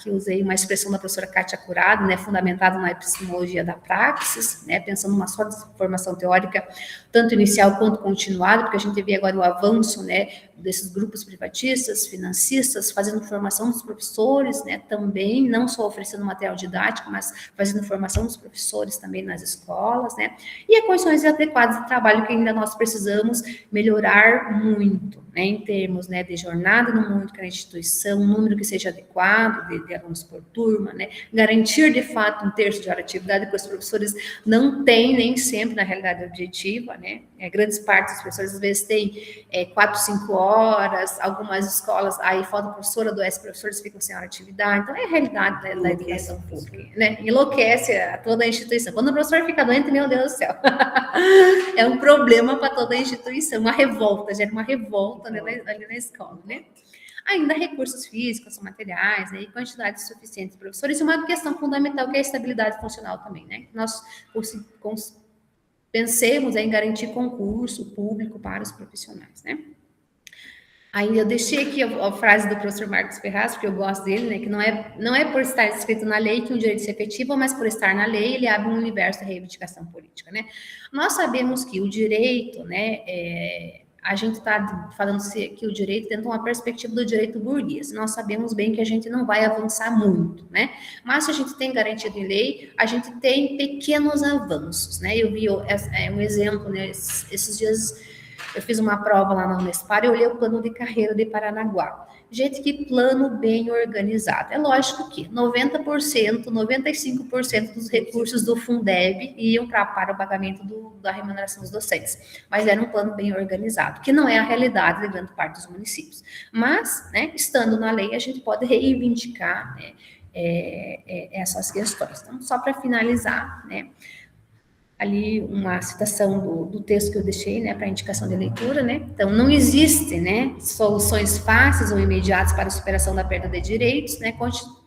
usei uma expressão da professora Kátia Curado, né, fundamentada na epistemologia da praxis, né, pensando numa só formação teórica, tanto inicial quanto continuada, porque a gente vê agora o avanço, né, desses grupos privatistas, financistas, fazendo formação dos professores, né, também, não só oferecendo material didático, mas fazendo formação dos professores também nas escolas, né, e as condições adequadas de trabalho que ainda nós precisamos melhorar muito, né, em termos, né, de jornada no mundo, que é a instituição, um número que seja adequado de alunos por turma, né, garantir de fato 1/3 de hora de atividade, que os professores não têm nem sempre na realidade objetiva, né, grandes partes dos professores às vezes têm 4, 5 horas, algumas escolas, aí falta professora, adoece professores, ficam sem hora de atividade, então é a realidade da educação pública, né, enlouquece toda a instituição. Quando o professor fica doente, meu Deus do céu, é um problema para toda a instituição, uma revolta, gera uma revolta, né, ali na escola, né. Ainda recursos físicos, materiais, né, e quantidades suficientes de professores, e uma questão fundamental que é a estabilidade funcional também, né, nós pensemos em garantir concurso público para os profissionais, né. Aí eu deixei aqui a frase do professor Marcos Ferraz, porque eu gosto dele, né, que não é por estar escrito na lei que um direito se efetiva, mas por estar na lei, ele abre um universo de reivindicação política, né. Nós sabemos que o direito, né, a gente está falando que o direito dentro de uma perspectiva do direito burguês. Nós sabemos bem que a gente não vai avançar muito, né? Mas se a gente tem garantido em lei, a gente tem pequenos avanços, né? Eu vi um exemplo, né? Esses dias eu fiz uma prova lá na Unespar e eu olhei o plano de carreira de Paranaguá. Gente, que plano bem organizado. É lógico que 90%, 95% dos recursos do Fundeb iam para o pagamento da remuneração dos docentes. Mas era um plano bem organizado, que não é a realidade de grande parte dos municípios. Mas, né, estando na lei, a gente pode reivindicar, né, essas questões. Então, só para finalizar, né, ali uma citação do texto que eu deixei, né, para indicação de leitura, né? Então, não existe, né, soluções fáceis ou imediatas para a superação da perda de direitos, né,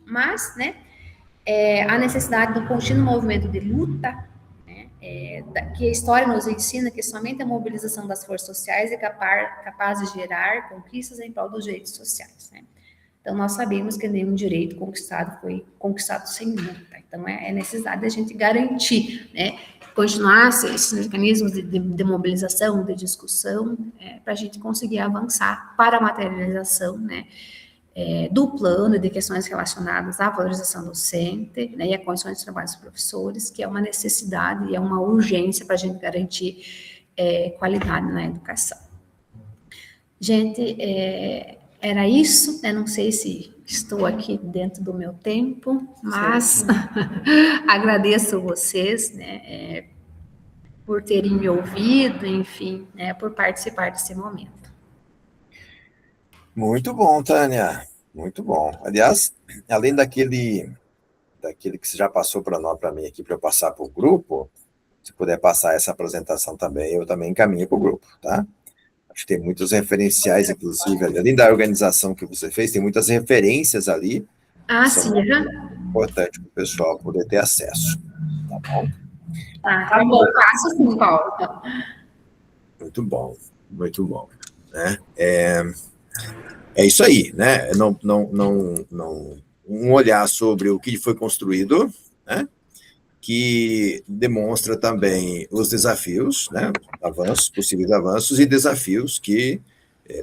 mas, né, a necessidade do contínuo movimento de luta, né, que a história nos ensina que somente a mobilização das forças sociais é capaz de gerar conquistas em prol dos direitos sociais, né? Então, nós sabemos que nenhum direito conquistado foi conquistado sem luta. Então, é necessário a gente garantir, né, continuar esses mecanismos de mobilização, de discussão, para a gente conseguir avançar para a materialização, né, do plano e de questões relacionadas à valorização docente, né, e a condições de trabalho dos professores, que é uma necessidade e é uma urgência para a gente garantir qualidade na educação. Gente, era isso, né? Não sei se estou aqui dentro do meu tempo, mas agradeço vocês, né, por terem me ouvido, enfim, né, por participar desse momento. Muito bom, Tânia, muito bom. Aliás, além daquele que você já passou para mim aqui, para eu passar para o grupo, se puder passar essa apresentação também, eu também encaminho para o grupo, tá? Acho que tem muitos referenciais, inclusive, além da organização que você fez, tem muitas referências ali. Sim. Importante para o pessoal poder ter acesso. Tá bom? Tá bom, faço sim, Paulo. Muito bom, muito bom. Né? É isso aí, né? Um olhar sobre o que foi construído, né? Que demonstra também os desafios, né, possíveis avanços e desafios que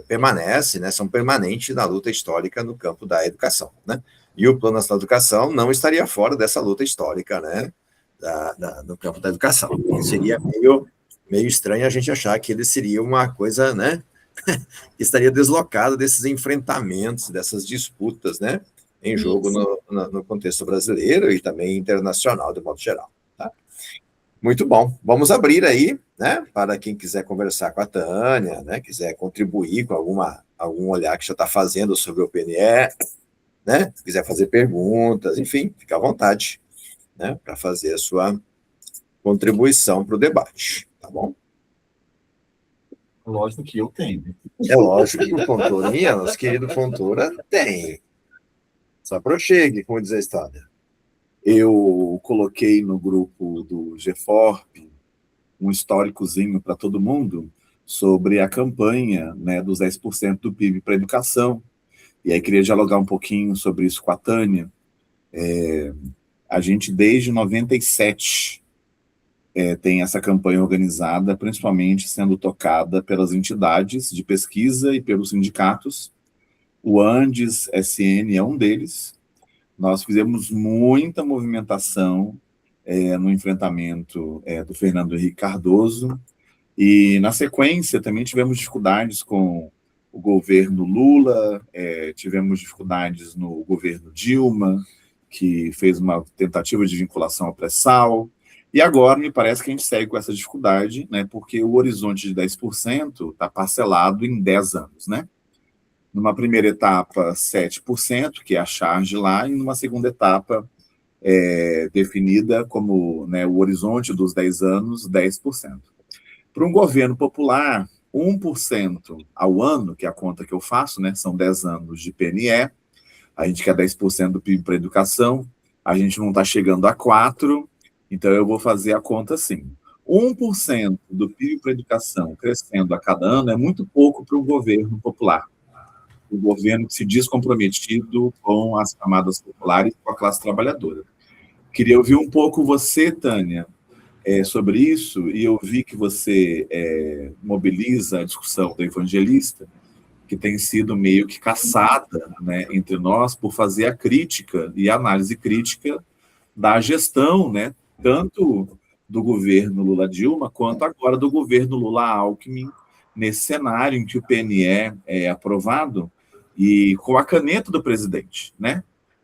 permanecem, né, são permanentes na luta histórica no campo da educação, né? E o Plano Nacional de Educação não estaria fora dessa luta histórica, né, no campo da educação. E seria meio estranho a gente achar que ele seria uma coisa, né, que estaria deslocado desses enfrentamentos, dessas disputas, né, em jogo no contexto brasileiro e também internacional, de modo geral. Tá? Muito bom. Vamos abrir aí, né, para quem quiser conversar com a Tânia, né, quiser contribuir com algum olhar que já está fazendo sobre o PNE, né, quiser fazer perguntas, enfim, fica à vontade, né, para fazer a sua contribuição para o debate, tá bom? Lógico que eu tenho. É lógico que o Fontoura, nosso querido Fontoura, tem. Só prochegue, como diz a história. Eu coloquei no grupo do GFORP um históricozinho para todo mundo sobre a campanha, né, dos 10% do PIB para a educação. E aí queria dialogar um pouquinho sobre isso com a Tânia. A gente, desde 97, tem essa campanha organizada, principalmente sendo tocada pelas entidades de pesquisa e pelos sindicatos. O Andes SN é um deles. Nós fizemos muita movimentação no enfrentamento do Fernando Henrique Cardoso, e, na sequência, também tivemos dificuldades com o governo Lula, tivemos dificuldades no governo Dilma, que fez uma tentativa de vinculação ao pré-sal, e agora me parece que a gente segue com essa dificuldade, né, porque o horizonte de 10% está parcelado em 10 anos, né? Numa primeira etapa, 7%, que é a charge lá, e numa segunda etapa, definida como, né, o horizonte dos 10 anos, 10%. Para um governo popular, 1% ao ano, que é a conta que eu faço, né, são 10 anos de PNE, a gente quer 10% do PIB para a educação, a gente não está chegando a 4%, então eu vou fazer a conta assim. 1% do PIB para a educação crescendo a cada ano é muito pouco para um governo popular. O governo que se diz comprometido com as camadas populares, com a classe trabalhadora. Queria ouvir um pouco você, Tânia, sobre isso, e eu vi que você mobiliza a discussão do evangelista, que tem sido meio que caçada, né, entre nós por fazer a crítica e a análise crítica da gestão, né, tanto do governo Lula-Dilma, quanto agora do governo Lula-Alckmin, nesse cenário em que o PNE é aprovado, e com a caneta do presidente, né?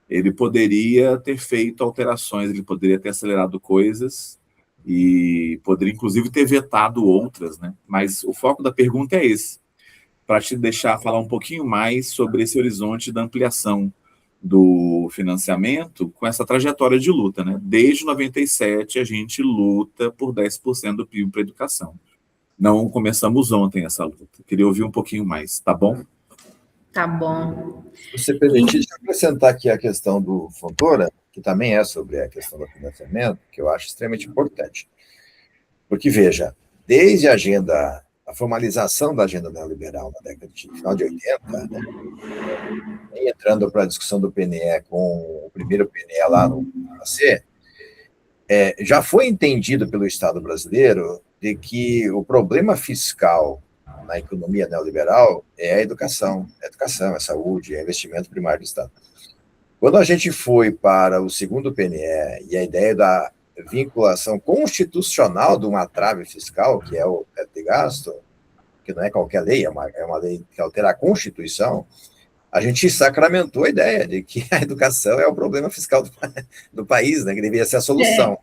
Ele poderia ter feito alterações, ele poderia ter acelerado coisas e poderia, inclusive, ter vetado outras, né? Mas o foco da pergunta é esse, para te deixar falar um pouquinho mais sobre esse horizonte da ampliação do financiamento com essa trajetória de luta, né? Desde 97, a gente luta por 10% do PIB para educação. Não começamos ontem essa luta. Queria ouvir um pouquinho mais, tá bom? Tá bom. Se você permitir, deixa eu acrescentar aqui a questão do Fontoura, que também é sobre a questão do financiamento, que eu acho extremamente importante. Porque, veja, desde a formalização da agenda neoliberal na década de final de 80, né, entrando para a discussão do PNE com o primeiro PNE lá no AC, já foi entendido pelo Estado brasileiro de que o problema fiscal na economia neoliberal é a educação, é saúde, é investimento primário do Estado. Quando a gente foi para o segundo PNE e a ideia da vinculação constitucional de uma trave fiscal, que é o teto de gasto, que não é qualquer lei, é uma lei que altera a Constituição, a gente sacramentou a ideia de que a educação é o problema fiscal do país, né, que deveria ser a solução.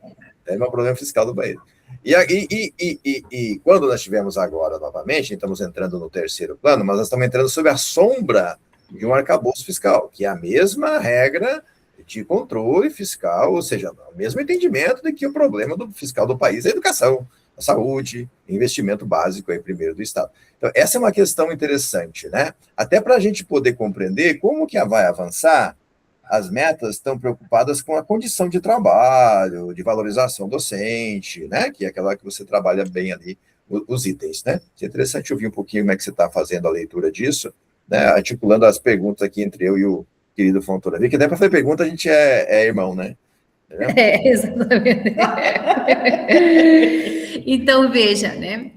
É o problema fiscal do país. E quando nós tivemos agora, novamente, estamos entrando no terceiro plano, mas nós estamos entrando sob a sombra de um arcabouço fiscal, que é a mesma regra de controle fiscal, ou seja, o mesmo entendimento de que o problema fiscal do país é a educação, a saúde, investimento básico aí primeiro do Estado. Então, essa é uma questão interessante, né? Até para a gente poder compreender como que vai avançar. As metas estão preocupadas com a condição de trabalho, de valorização docente, né? Que é aquela que você trabalha bem ali, os itens, né? É interessante ouvir um pouquinho como é que você está fazendo a leitura disso, né? Articulando as perguntas aqui entre eu e o querido Fontoura. Que daí para fazer pergunta a gente é irmão, né? Exatamente. Então, veja, né?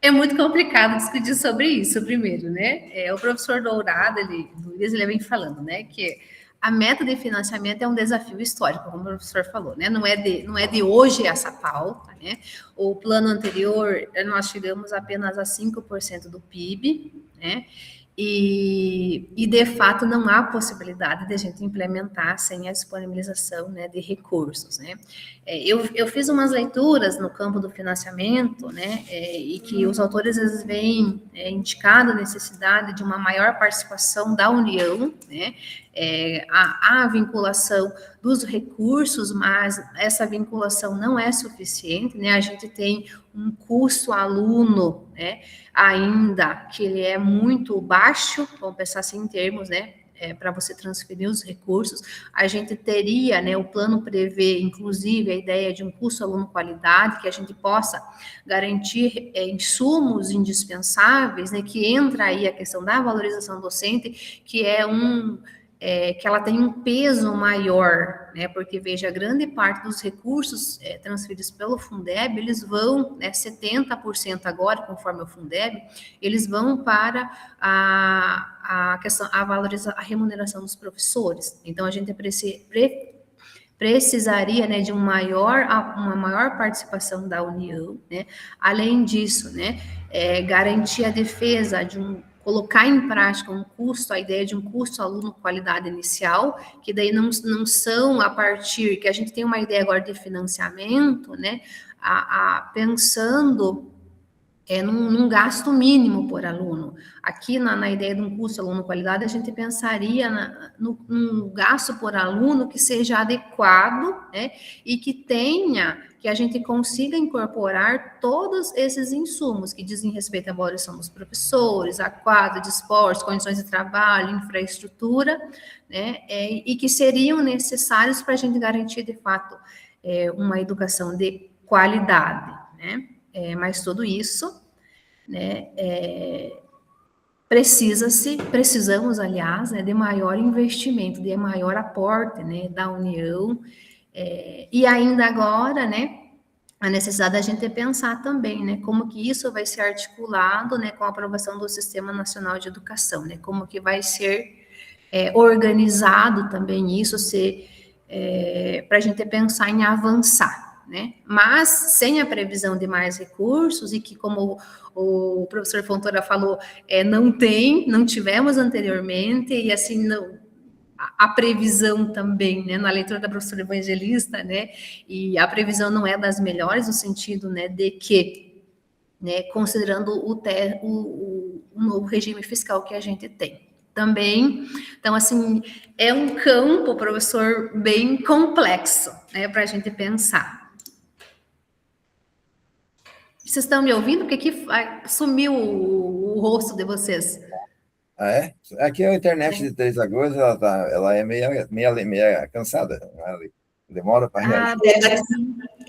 É muito complicado discutir sobre isso, primeiro, né? O professor Dourado, Luiz, ele vem falando, né? Que a meta de financiamento é um desafio histórico, como o professor falou, né? Não é de hoje essa pauta, né? O plano anterior, nós chegamos apenas a 5% do PIB, né? E, de fato, não há possibilidade de a gente implementar sem a disponibilização, né, de recursos, né? Eu fiz umas leituras no campo do financiamento, né, e que os autores, às vezes, vêm indicando a necessidade de uma maior participação da União, né, a vinculação dos recursos, mas essa vinculação não é suficiente, né? A gente tem um custo aluno, né, ainda que ele é muito baixo, vamos pensar assim em termos, né, para você transferir os recursos. A gente teria, né, o plano prevê, inclusive, a ideia de um custo aluno qualidade, que a gente possa garantir insumos indispensáveis, né, que entra aí a questão da valorização docente, que que ela tem um peso maior, né, porque, veja, grande parte dos recursos transferidos pelo Fundeb, eles vão, né, 70% agora, conforme o Fundeb, eles vão para a questão, a remuneração dos professores. Então, a gente precisaria, né, de uma maior participação da União, né. Além disso, né, garantir a defesa colocar em prática a ideia de um custo aluno qualidade inicial, que daí não são a partir, que a gente tem uma ideia agora de financiamento, né, pensando num gasto mínimo por aluno. Aqui, na ideia de um custo aluno qualidade, a gente pensaria num gasto por aluno que seja adequado, né, e que a gente consiga incorporar todos esses insumos que dizem respeito à valorização dos professores, a quadro de esportes, condições de trabalho, infraestrutura, né, e que seriam necessários para a gente garantir, de fato, uma educação de qualidade, né? Mas tudo isso, né, precisamos, aliás, né, de maior investimento, de maior aporte, né, da União, e ainda agora, né, a necessidade da gente pensar também, né, como que isso vai ser articulado, né, com a aprovação do Sistema Nacional de Educação, né, como que vai ser organizado também isso, para a gente pensar em avançar, né, mas sem a previsão de mais recursos, e que, como o professor Fontoura falou, não tivemos anteriormente, e assim, a previsão também, né, na leitura da professora Evangelista, né, e a previsão não é das melhores, no sentido, né, de que, né, considerando o novo regime fiscal que a gente tem. também. Então, assim, é um campo, professor, bem complexo, né, para a gente pensar. Vocês estão me ouvindo? Porque aqui sumiu o rosto de vocês. Ah, é? Aqui a internet de Três Lagoas, ela é meia cansada. Ela demora para reagir.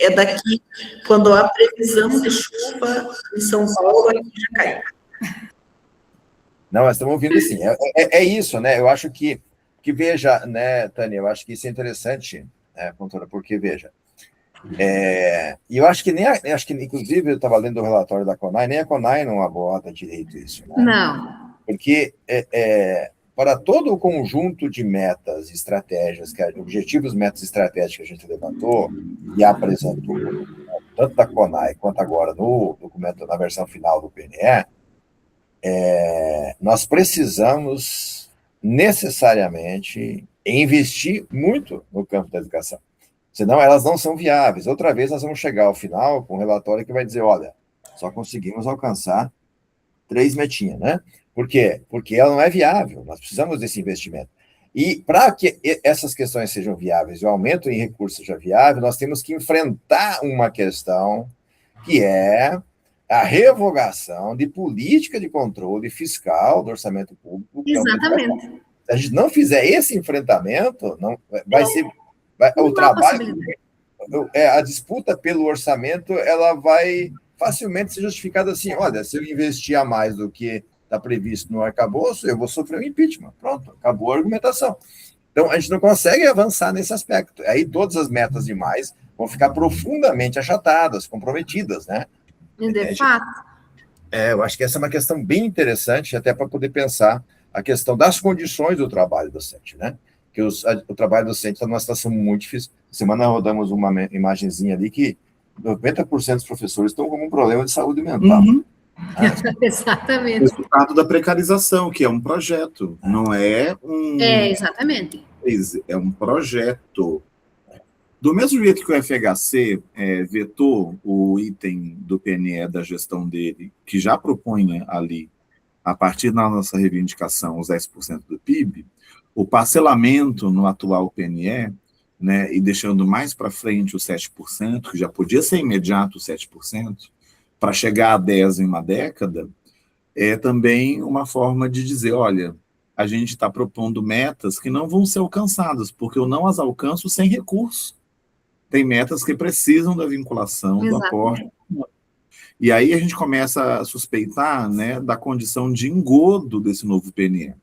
É daqui, quando há previsão de chuva em São Paulo, aqui já caiu. Não, nós estamos ouvindo sim. É isso, né? Eu acho que veja, né, Tânia, eu acho que isso é interessante, né, doutora, porque, veja, e eu acho que acho que, inclusive, eu estava lendo o relatório da CONAI, nem a CONAI não aborda direito isso, né? Não. Porque para todo o conjunto de metas, estratégias, objetivos, metas, estratégias que a gente levantou e apresentou, tanto da CONAI quanto agora no documento, na versão final do PNE, nós precisamos necessariamente investir muito no campo da educação. Senão elas não são viáveis. Outra vez nós vamos chegar ao final com um relatório que vai dizer, olha, só conseguimos alcançar 3 metinhas, né? Por quê? Porque ela não é viável, nós precisamos desse investimento. E para que essas questões sejam viáveis e o aumento em recursos seja viável, nós temos que enfrentar uma questão que é a revogação de política de controle fiscal do orçamento público. Exatamente. Se a gente não fizer esse enfrentamento, não vai ser... o trabalho, a disputa pelo orçamento, ela vai facilmente ser justificada assim, olha, se eu investir a mais do que está previsto no arcabouço, eu vou sofrer um impeachment. Pronto, acabou a argumentação. Então, a gente não consegue avançar nesse aspecto. Aí todas as metas demais vão ficar profundamente achatadas, comprometidas, né? De fato. Eu acho que essa é uma questão bem interessante, até para poder pensar a questão das condições do trabalho docente, né? Que o trabalho docente está numa situação muito difícil. Semana rodamos uma imagenzinha ali que 90% dos professores estão com um problema de saúde mental. Uhum. Exatamente. O resultado da precarização, que é um projeto, não é um... Exatamente. É um projeto. Do mesmo jeito que o FHC vetou o item do PNE da gestão dele, que já propunha ali, a partir da nossa reivindicação, os 10% do PIB, o parcelamento no atual PNE, né, e deixando mais para frente os 7%, que já podia ser imediato os 7%, para chegar a 10% em uma década, é também uma forma de dizer, olha, a gente está propondo metas que não vão ser alcançadas, porque eu não as alcanço sem recurso. Tem metas que precisam da vinculação, do aporte. E aí a gente começa a suspeitar, né, da condição de engodo desse novo PNE.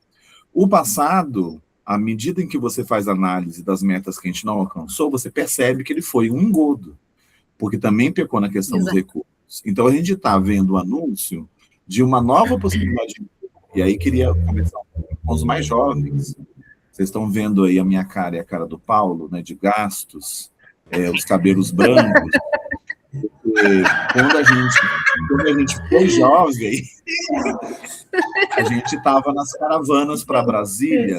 O passado, à medida em que você faz análise das metas que a gente não alcançou, você percebe que ele foi um engodo, porque também pecou na questão dos recursos. Então, a gente está vendo o anúncio de uma nova possibilidade. E aí, queria começar com os mais jovens. Vocês estão vendo aí a minha cara e a cara do Paulo, né, de gastos, os cabelos brancos. Quando a gente foi jovem, a gente estava nas caravanas para Brasília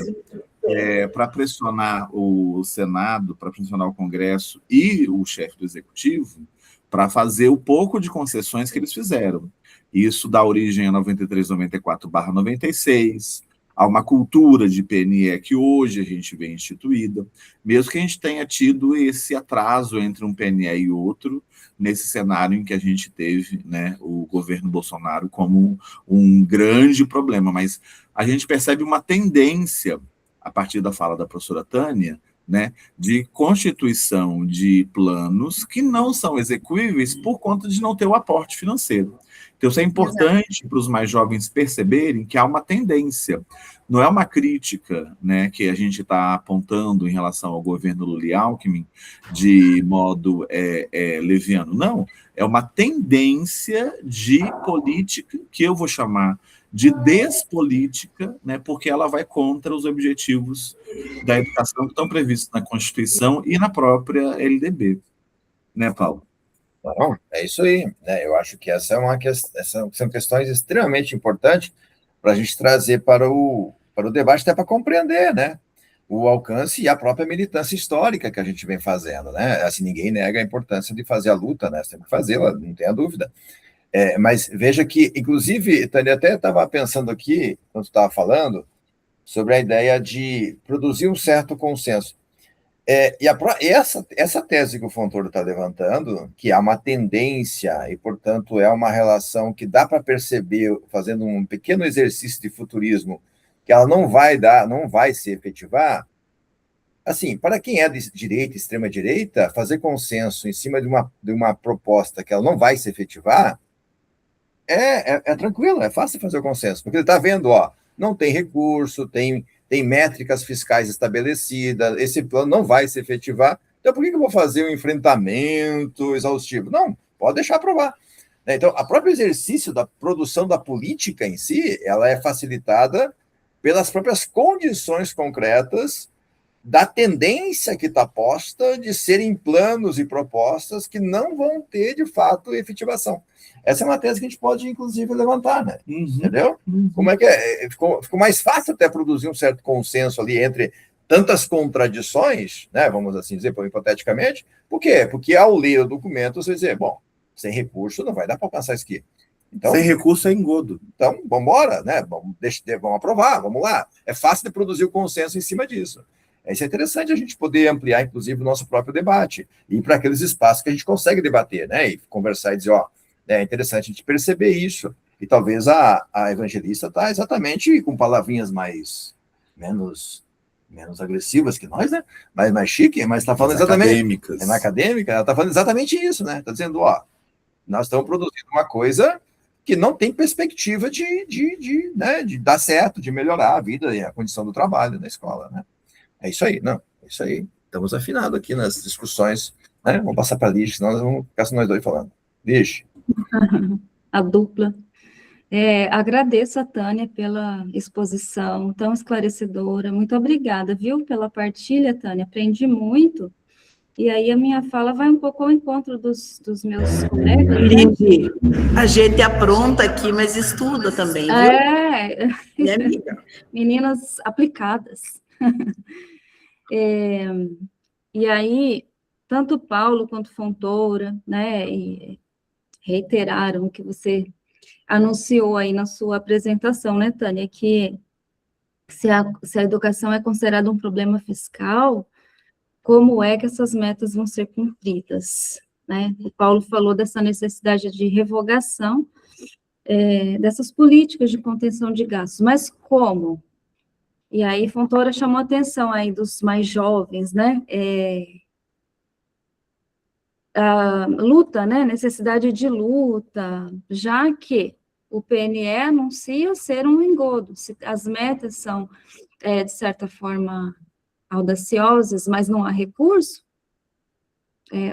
para pressionar o Senado, para pressionar o Congresso e o chefe do Executivo para fazer o pouco de concessões que eles fizeram. Isso dá origem a 93/94/96, a uma cultura de PNE que hoje a gente vê instituída, mesmo que a gente tenha tido esse atraso entre um PNE e outro, nesse cenário em que a gente teve, né, o governo Bolsonaro como um grande problema. Mas a gente percebe uma tendência, a partir da fala da professora Tânia, né, de constituição de planos que não são execuíveis por conta de não ter o aporte financeiro. Então, isso é importante para os mais jovens perceberem que há uma tendência. Não é uma crítica, né, que a gente está apontando em relação ao governo Lula e Alckmin de modo leviano. Não, é uma tendência de política que eu vou chamar de despolítica, né, porque ela vai contra os objetivos da educação que estão previstos na Constituição e na própria LDB. Né, Paulo? Não, é isso aí, né? Eu acho que essa são questões extremamente importantes para a gente trazer para o debate, até para compreender, né, o alcance e a própria militância histórica que a gente vem fazendo, né? Assim, ninguém nega a importância de fazer a luta, né? Você tem que fazê-la, não tenha dúvida. Mas veja que, inclusive, Tânia, até estava pensando aqui, quando estava falando, sobre a ideia de produzir um certo consenso. Essa tese que o Fontoro está levantando, que há uma tendência e, portanto, é uma relação que dá para perceber, fazendo um pequeno exercício de futurismo, que ela não vai se efetivar. Assim, para quem é de direita, extrema-direita, fazer consenso em cima de uma proposta que ela não vai se efetivar é tranquilo, é fácil fazer o consenso, porque ele está vendo, ó, não tem recurso, tem métricas fiscais estabelecidas, esse plano não vai se efetivar, então por que eu vou fazer um enfrentamento exaustivo? Não, pode deixar aprovar. Então, o próprio exercício da produção da política em si, ela é facilitada pelas próprias condições concretas da tendência que está posta de serem planos e propostas que não vão ter, de fato, efetivação. Essa é uma tese que a gente pode, inclusive, levantar, né? Entendeu? Como é que é? Ficou mais fácil até produzir um certo consenso ali entre tantas contradições, né? Vamos assim dizer, hipoteticamente. Por quê? Porque ao ler o documento, você dizer, bom, sem recurso não vai dar para alcançar isso aqui. Então, sem recurso é engodo. Então, vamos embora, né? Vamos aprovar, vamos lá. É fácil de produzir o consenso em cima disso. Isso é interessante a gente poder ampliar, inclusive, o nosso próprio debate, e ir para aqueles espaços que a gente consegue debater, né? E conversar e dizer, ó, é interessante a gente perceber isso. E talvez a evangelista está exatamente com palavrinhas menos agressivas que nós, né? Mais chique, mas está falando exatamente. Acadêmicas. Mais acadêmica, ela está falando exatamente isso, né? Está dizendo, ó, nós estamos produzindo uma coisa que não tem perspectiva de dar certo, de melhorar a vida e a condição do trabalho na escola, né? É isso aí, não, é isso aí. Estamos afinados aqui nas discussões, né? Vamos passar para a Ligia, senão nós vamos ficar só nós dois falando. Ligia. A dupla. Agradeço a Tânia pela exposição tão esclarecedora. Muito obrigada, viu, pela partilha, Tânia. Aprendi muito. E aí a minha fala vai um pouco ao encontro dos meus colegas. Ligia, a gente apronta aqui, mas estuda também, viu? Minha amiga. Meninas aplicadas. E aí, tanto Paulo quanto Fontoura, né, reiteraram o que você anunciou aí na sua apresentação, né, Tânia, que se a educação é considerada um problema fiscal, como é que essas metas vão ser cumpridas, né? O Paulo falou dessa necessidade de revogação dessas políticas de contenção de gastos, mas como? E aí, Fontoura chamou a atenção aí dos mais jovens, né? A luta, né? Necessidade de luta, já que o PNE anuncia ser um engodo. Se as metas são, de certa forma, audaciosas, mas não há recurso,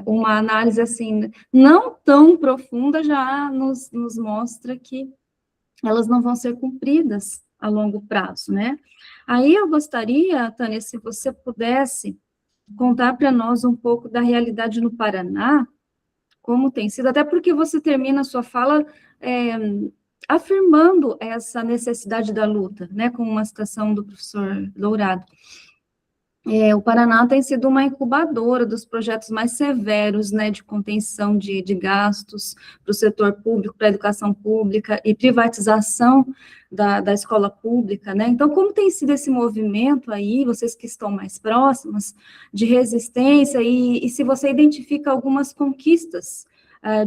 uma análise, assim, não tão profunda já nos mostra que elas não vão ser cumpridas a longo prazo, né? Aí eu gostaria, Tânia, se você pudesse contar para nós um pouco da realidade no Paraná, como tem sido, até porque você termina a sua fala afirmando essa necessidade da luta, né, com uma citação do professor Dourado. O Paraná tem sido uma incubadora dos projetos mais severos, né, de contenção de gastos para o setor público, para a educação pública e privatização da escola pública, né? Então, como tem sido esse movimento aí, vocês que estão mais próximas, de resistência, e se você identifica algumas conquistas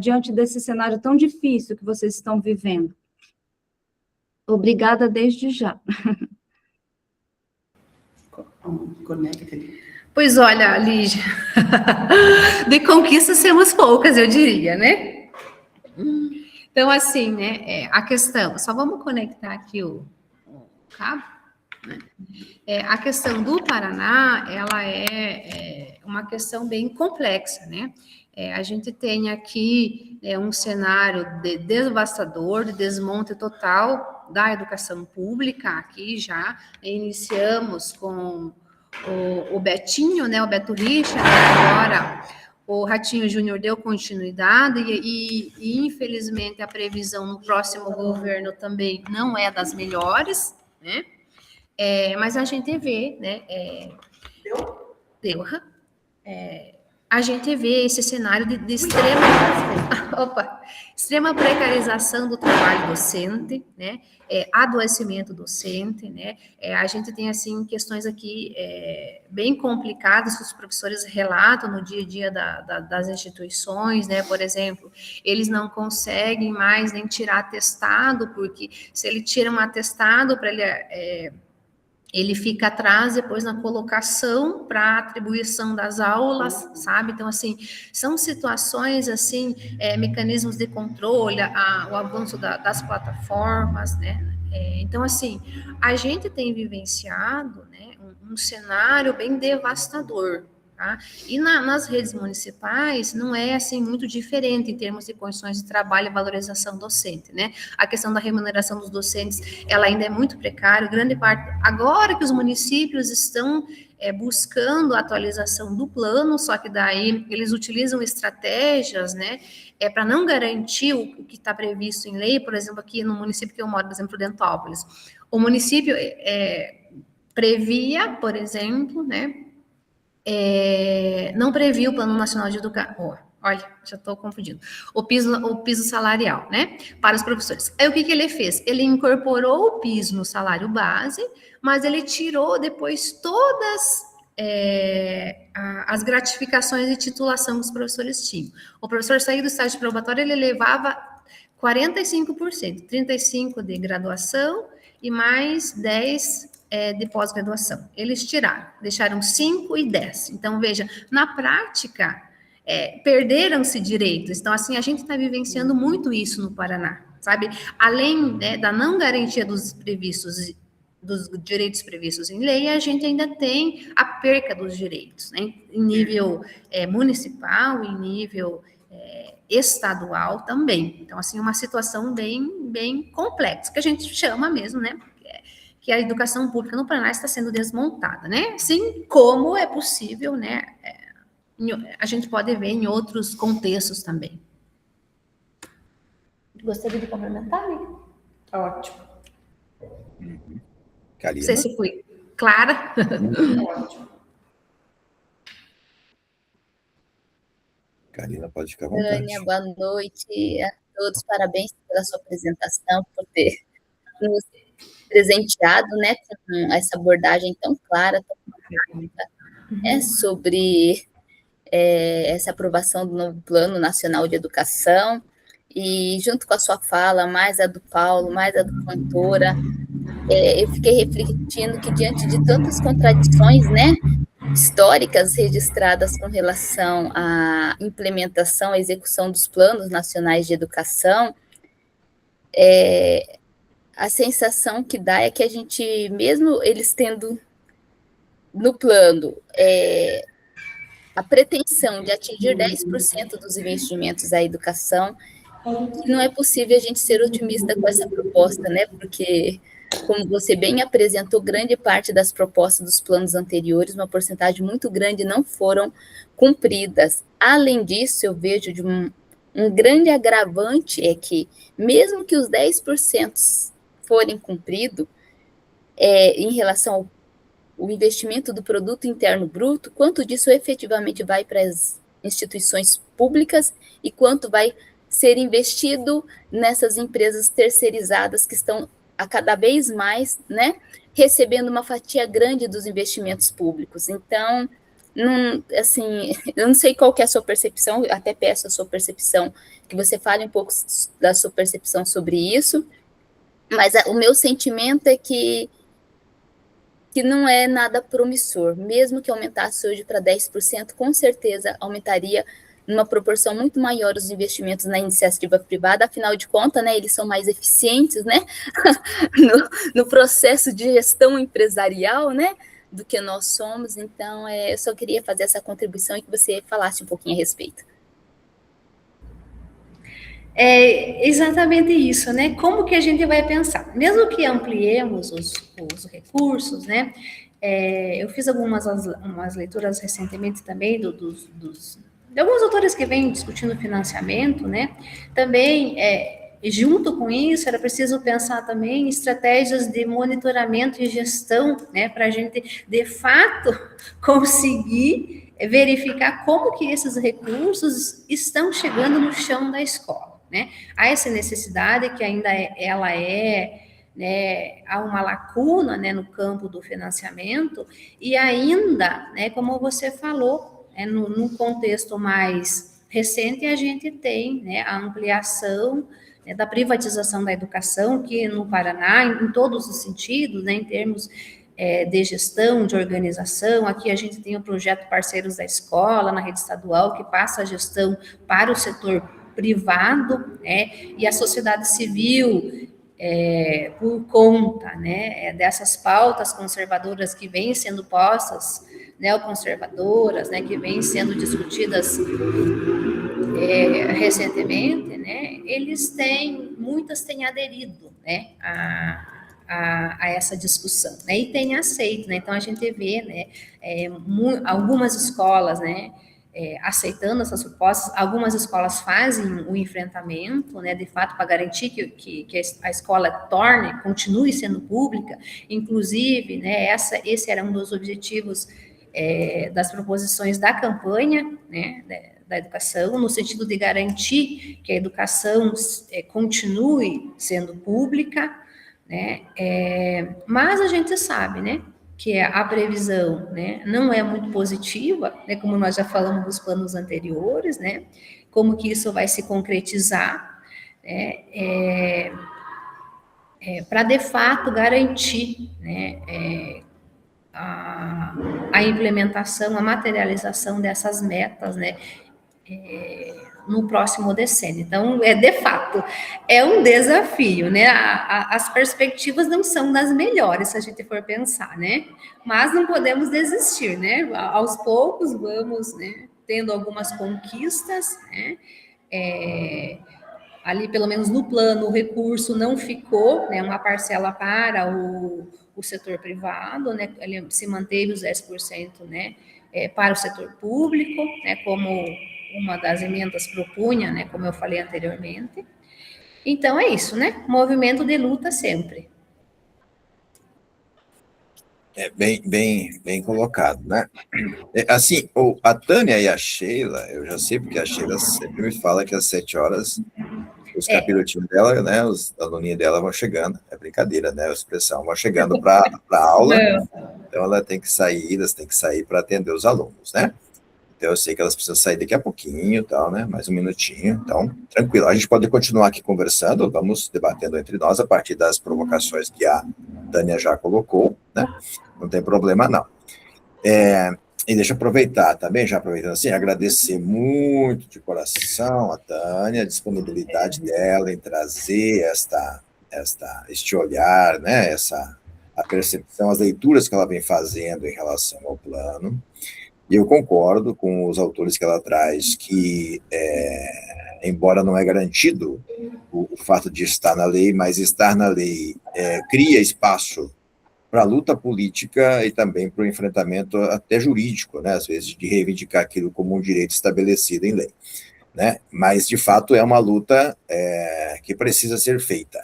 diante desse cenário tão difícil que vocês estão vivendo? Obrigada desde já. Pois olha, Lígia, de conquistas temos poucas, eu diria, né? Então, assim, né, a questão, só vamos conectar aqui o cabo, né? A questão do Paraná, ela é uma questão bem complexa, né? A gente tem aqui um cenário devastador, de desmonte total da educação pública, aqui já iniciamos com o Betinho, né, o Beto Richa, né, agora o Ratinho Júnior deu continuidade e infelizmente a previsão no próximo governo também não é das melhores, né, mas a gente vê, né, a gente vê esse cenário de extrema precarização do trabalho docente, né? Adoecimento docente, né? A gente tem, assim, questões aqui bem complicadas que os professores relatam no dia a dia das instituições, né? Por exemplo, eles não conseguem mais nem tirar atestado, porque se ele tira um atestado para ele fica atrás depois na colocação para atribuição das aulas, sabe? Então, assim, são situações, assim, mecanismos de controle, o avanço das plataformas, né? Então, assim, a gente tem vivenciado, né, um cenário bem devastador, tá? E nas redes municipais não é, assim, muito diferente em termos de condições de trabalho e valorização docente, né? A questão da remuneração dos docentes, ela ainda é muito precária, grande parte, agora que os municípios estão buscando a atualização do plano, só que daí eles utilizam estratégias, né, para não garantir o que está previsto em lei. Por exemplo, aqui no município que eu moro, por exemplo, Prudentópolis, o município previa, por exemplo, né, não previu o Plano Nacional de Educação. Olha, já estou confundindo. O piso salarial, né, para os professores. Aí o que ele fez? Ele incorporou o piso no salário base, mas ele tirou depois todas as gratificações de titulação que os professores tinham. O professor saía do estágio probatório, ele levava 45%, 35% de graduação e mais 10% de pós-graduação. Eles tiraram, deixaram 5 e 10. Então, veja, na prática, perderam-se direitos. Então, assim, a gente está vivenciando muito isso no Paraná, sabe? Além, né, da não garantia dos direitos previstos em lei, a gente ainda tem a perca dos direitos, né? Em nível municipal, em nível estadual também. Então, assim, uma situação bem, bem complexa, que a gente chama mesmo, né, que a educação pública no Paraná está sendo desmontada, né? Assim como é possível, né? A gente pode ver em outros contextos também. Gostaria de complementar, amiga? Ótimo. Kalina? Não sei se fui clara. Ótimo. Kalina, pode ficar à vontade. Tânia, boa noite a todos. Parabéns pela sua apresentação, por ter nos presenteado, né, com essa abordagem tão clara, tão prática, né, sobre essa aprovação do novo Plano Nacional de Educação. E junto com a sua fala, mais a do Paulo, mais a do Cantora, eu fiquei refletindo que diante de tantas contradições, né, históricas registradas com relação à implementação, à execução dos planos nacionais de educação, a sensação que dá é que a gente, mesmo eles tendo no plano a pretensão de atingir 10% dos investimentos à educação, que não é possível a gente ser otimista com essa proposta, né? Porque, como você bem apresentou, grande parte das propostas dos planos anteriores, uma porcentagem muito grande, não foram cumpridas. Além disso, eu vejo de um grande agravante é que, mesmo que os 10% forem cumpridos, em relação ao investimento do produto interno bruto, quanto disso efetivamente vai para as instituições públicas e quanto vai ser investido nessas empresas terceirizadas que estão a cada vez mais, né, recebendo uma fatia grande dos investimentos públicos. Então, assim, eu não sei qual que é a sua percepção, até peço a sua percepção, que você fale um pouco da sua percepção sobre isso, mas o meu sentimento é que não é nada promissor. Mesmo que aumentasse hoje para 10%, com certeza aumentaria numa proporção muito maior os investimentos na iniciativa privada, afinal de contas, né, eles são mais eficientes, né, no processo de gestão empresarial, né, do que nós somos. Então, eu só queria fazer essa contribuição e que você falasse um pouquinho a respeito. É exatamente isso, né? Como que a gente vai pensar? Mesmo que ampliemos os recursos, né? Eu fiz umas leituras recentemente também de alguns autores que vêm discutindo financiamento, né? Também, junto com isso, era preciso pensar também em estratégias de monitoramento e gestão, né? Para a gente, de fato, conseguir verificar como que esses recursos estão chegando no chão da escola, né? Há essa necessidade que ainda né, há uma lacuna, né, no campo do financiamento, e ainda, né, como você falou, no contexto mais recente, a gente tem, né, a ampliação, né, da privatização da educação, que no Paraná, em todos os sentidos, né, em termos de gestão, de organização, aqui a gente tem o projeto Parceiros da Escola, na rede estadual, que passa a gestão para o setor privado, né, e a sociedade civil, por conta, né, dessas pautas conservadoras que vêm sendo postas, neoconservadoras, né, que vêm sendo discutidas recentemente, né, muitas têm aderido, né, a essa discussão, né, e têm aceito, né, então a gente vê, né, algumas escolas, né, aceitando essas propostas, algumas escolas fazem o enfrentamento, né, de fato, para garantir que a escola continue sendo pública, inclusive, né, esse era um dos objetivos das proposições da campanha, né, da educação, no sentido de garantir que a educação continue sendo pública, né, mas a gente sabe, né, que a previsão, né, não é muito positiva, né, como nós já falamos nos planos anteriores, né, como que isso vai se concretizar, né, para de fato garantir, né, a implementação, a materialização dessas metas, né, no próximo decênio. Então, de fato, é um desafio, né? As perspectivas não são das melhores, se a gente for pensar, né? Mas não podemos desistir, né? Aos poucos vamos, né, tendo algumas conquistas, né? Ali, pelo menos no plano, o recurso não ficou, né, uma parcela para o setor privado, né? Ele se manteve os 10%, né, para o setor público, né, como uma das emendas propunha, né, como eu falei anteriormente. Então, é isso, né? Movimento de luta sempre. Bem colocado, né? Assim, a Tânia e a Sheila, eu já sei, porque a Sheila sempre me fala que às 7 horas os capirotinhos dela, né, os aluninhos dela vão chegando, é brincadeira, né, a expressão, vão chegando para a aula, então ela tem que sair, elas têm que sair para atender os alunos, né? Então, eu sei que elas precisam sair daqui a pouquinho, tal, né? Mais um minutinho. Então, tranquilo. A gente pode continuar aqui conversando, vamos debatendo entre nós a partir das provocações que a Tânia já colocou, né? Não tem problema, não. E deixa eu aproveitar também, já aproveitando assim, agradecer muito de coração a Tânia, a disponibilidade dela em trazer este olhar, né? A percepção, as leituras que ela vem fazendo em relação ao plano. E eu concordo com os autores que ela traz que, embora não é garantido o fato de estar na lei, mas estar na lei cria espaço para a luta política e também para o enfrentamento até jurídico, né, às vezes de reivindicar aquilo como um direito estabelecido em lei, né? Mas, de fato, é uma luta que precisa ser feita,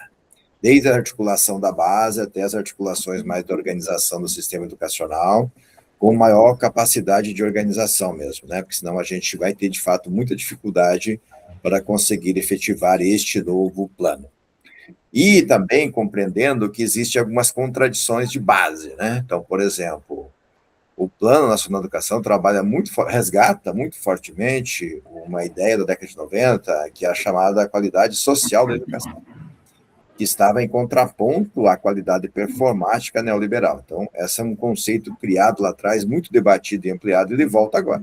desde a articulação da base até as articulações mais da organização do sistema educacional, com maior capacidade de organização mesmo, né? Porque senão a gente vai ter, de fato, muita dificuldade para conseguir efetivar este novo plano. E também compreendendo que existem algumas contradições de base, né? Então, por exemplo, o Plano Nacional de Educação resgata muito fortemente uma ideia da década de 90, que é a chamada qualidade social da educação, que estava em contraponto à qualidade performática neoliberal. Então, esse é um conceito criado lá atrás, muito debatido e ampliado, e ele volta agora.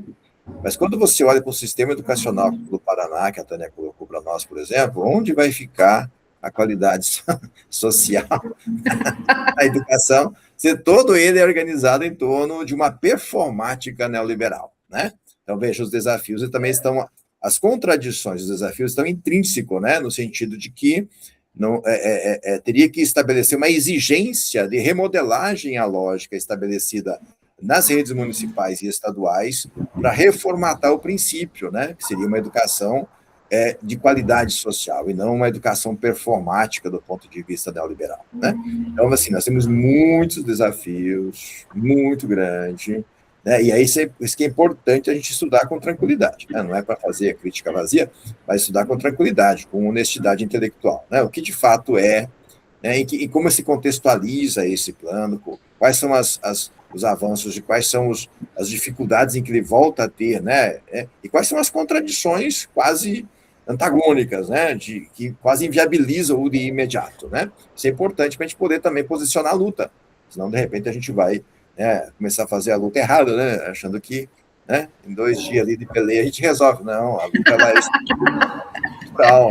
Mas quando você olha para o sistema educacional do Paraná, que a Tânia colocou para nós, por exemplo, onde vai ficar a qualidade social da educação, se todo ele é organizado em torno de uma performática neoliberal, né? Então, veja, os desafios também estão... As contradições, os desafios estão intrínsecos, né? No sentido de que teria que estabelecer uma exigência de remodelagem à lógica estabelecida nas redes municipais e estaduais para reformatar o princípio, né, que seria uma educação de qualidade social e não uma educação performática do ponto de vista neoliberal, né? Então, assim, nós temos muitos desafios, muito grande, né? E aí isso que é importante a gente estudar com tranquilidade, né? Não é para fazer a crítica vazia, mas estudar com tranquilidade, com honestidade intelectual, né? O que de fato é, né? E como se contextualiza esse plano, quais são os avanços e quais são as dificuldades em que ele volta a ter, né? E quais são as contradições quase antagônicas, né? Que quase inviabilizam o de imediato, né? Isso é importante para a gente poder também posicionar a luta, senão de repente a gente vai, né, começar a fazer a luta errada, né? Achando que, né, em 2 dias ali de peleia a gente resolve. Não, a luta vai estrutural,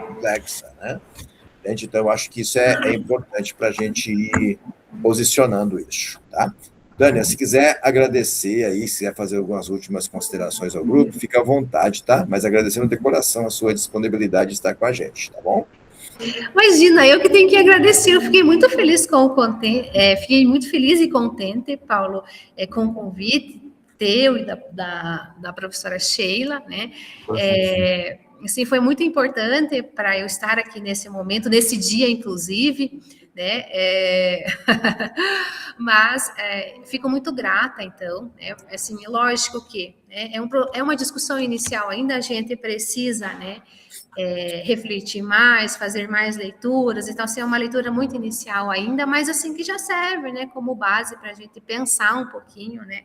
complexa, né? Então, eu acho que isso é importante para a gente ir posicionando isso, tá? Dânia, se quiser agradecer aí, se quiser fazer algumas últimas considerações ao grupo, fica à vontade, tá? Mas agradecendo de coração a sua disponibilidade de estar com a gente, tá bom? Imagina, eu que tenho que agradecer, eu fiquei muito feliz fiquei muito feliz e contente, Paulo, com o convite teu e da professora Sheila, né? Assim, foi muito importante para eu estar aqui nesse momento, nesse dia, inclusive, né? Mas fico muito grata, então, né? Assim, lógico que, né, é uma discussão inicial, ainda a gente precisa, né, refletir mais, fazer mais leituras, então, assim, é uma leitura muito inicial ainda, mas, assim, que já serve, né, como base para a gente pensar um pouquinho, né,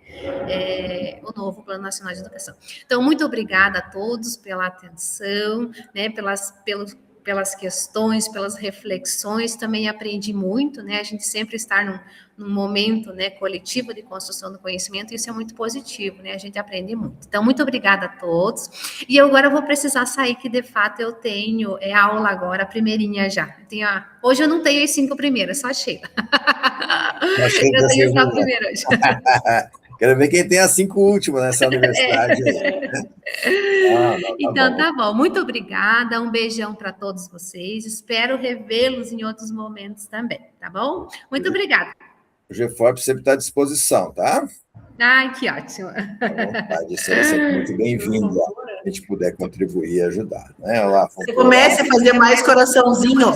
o novo Plano Nacional de Educação. Então, muito obrigada a todos pela atenção, né, pelas questões, pelas reflexões, também aprendi muito, né, a gente sempre estar num momento, né, coletivo de construção do conhecimento, isso é muito positivo, né, a gente aprende muito. Então, muito obrigada a todos, e eu agora vou precisar sair, que de fato eu tenho aula agora, a primeirinha já. Hoje eu não tenho as 5 primeiras, só a Sheila. Eu tenho só a primeira hoje. Quero ver quem tem as 5 últimas nessa universidade aí. Então, tá bom. Muito obrigada. Um beijão para todos vocês. Espero revê-los em outros momentos também, tá bom? Muito obrigada. O GFORP sempre está à disposição, tá? Ai, que ótimo. Vontade, será sempre muito bem-vindo, se a gente puder contribuir e ajudar. Né? Olá, você comece a fazer mais coraçãozinho,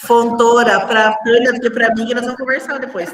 Fontoura, para a Tânia do que para mim, que nós vamos conversar depois.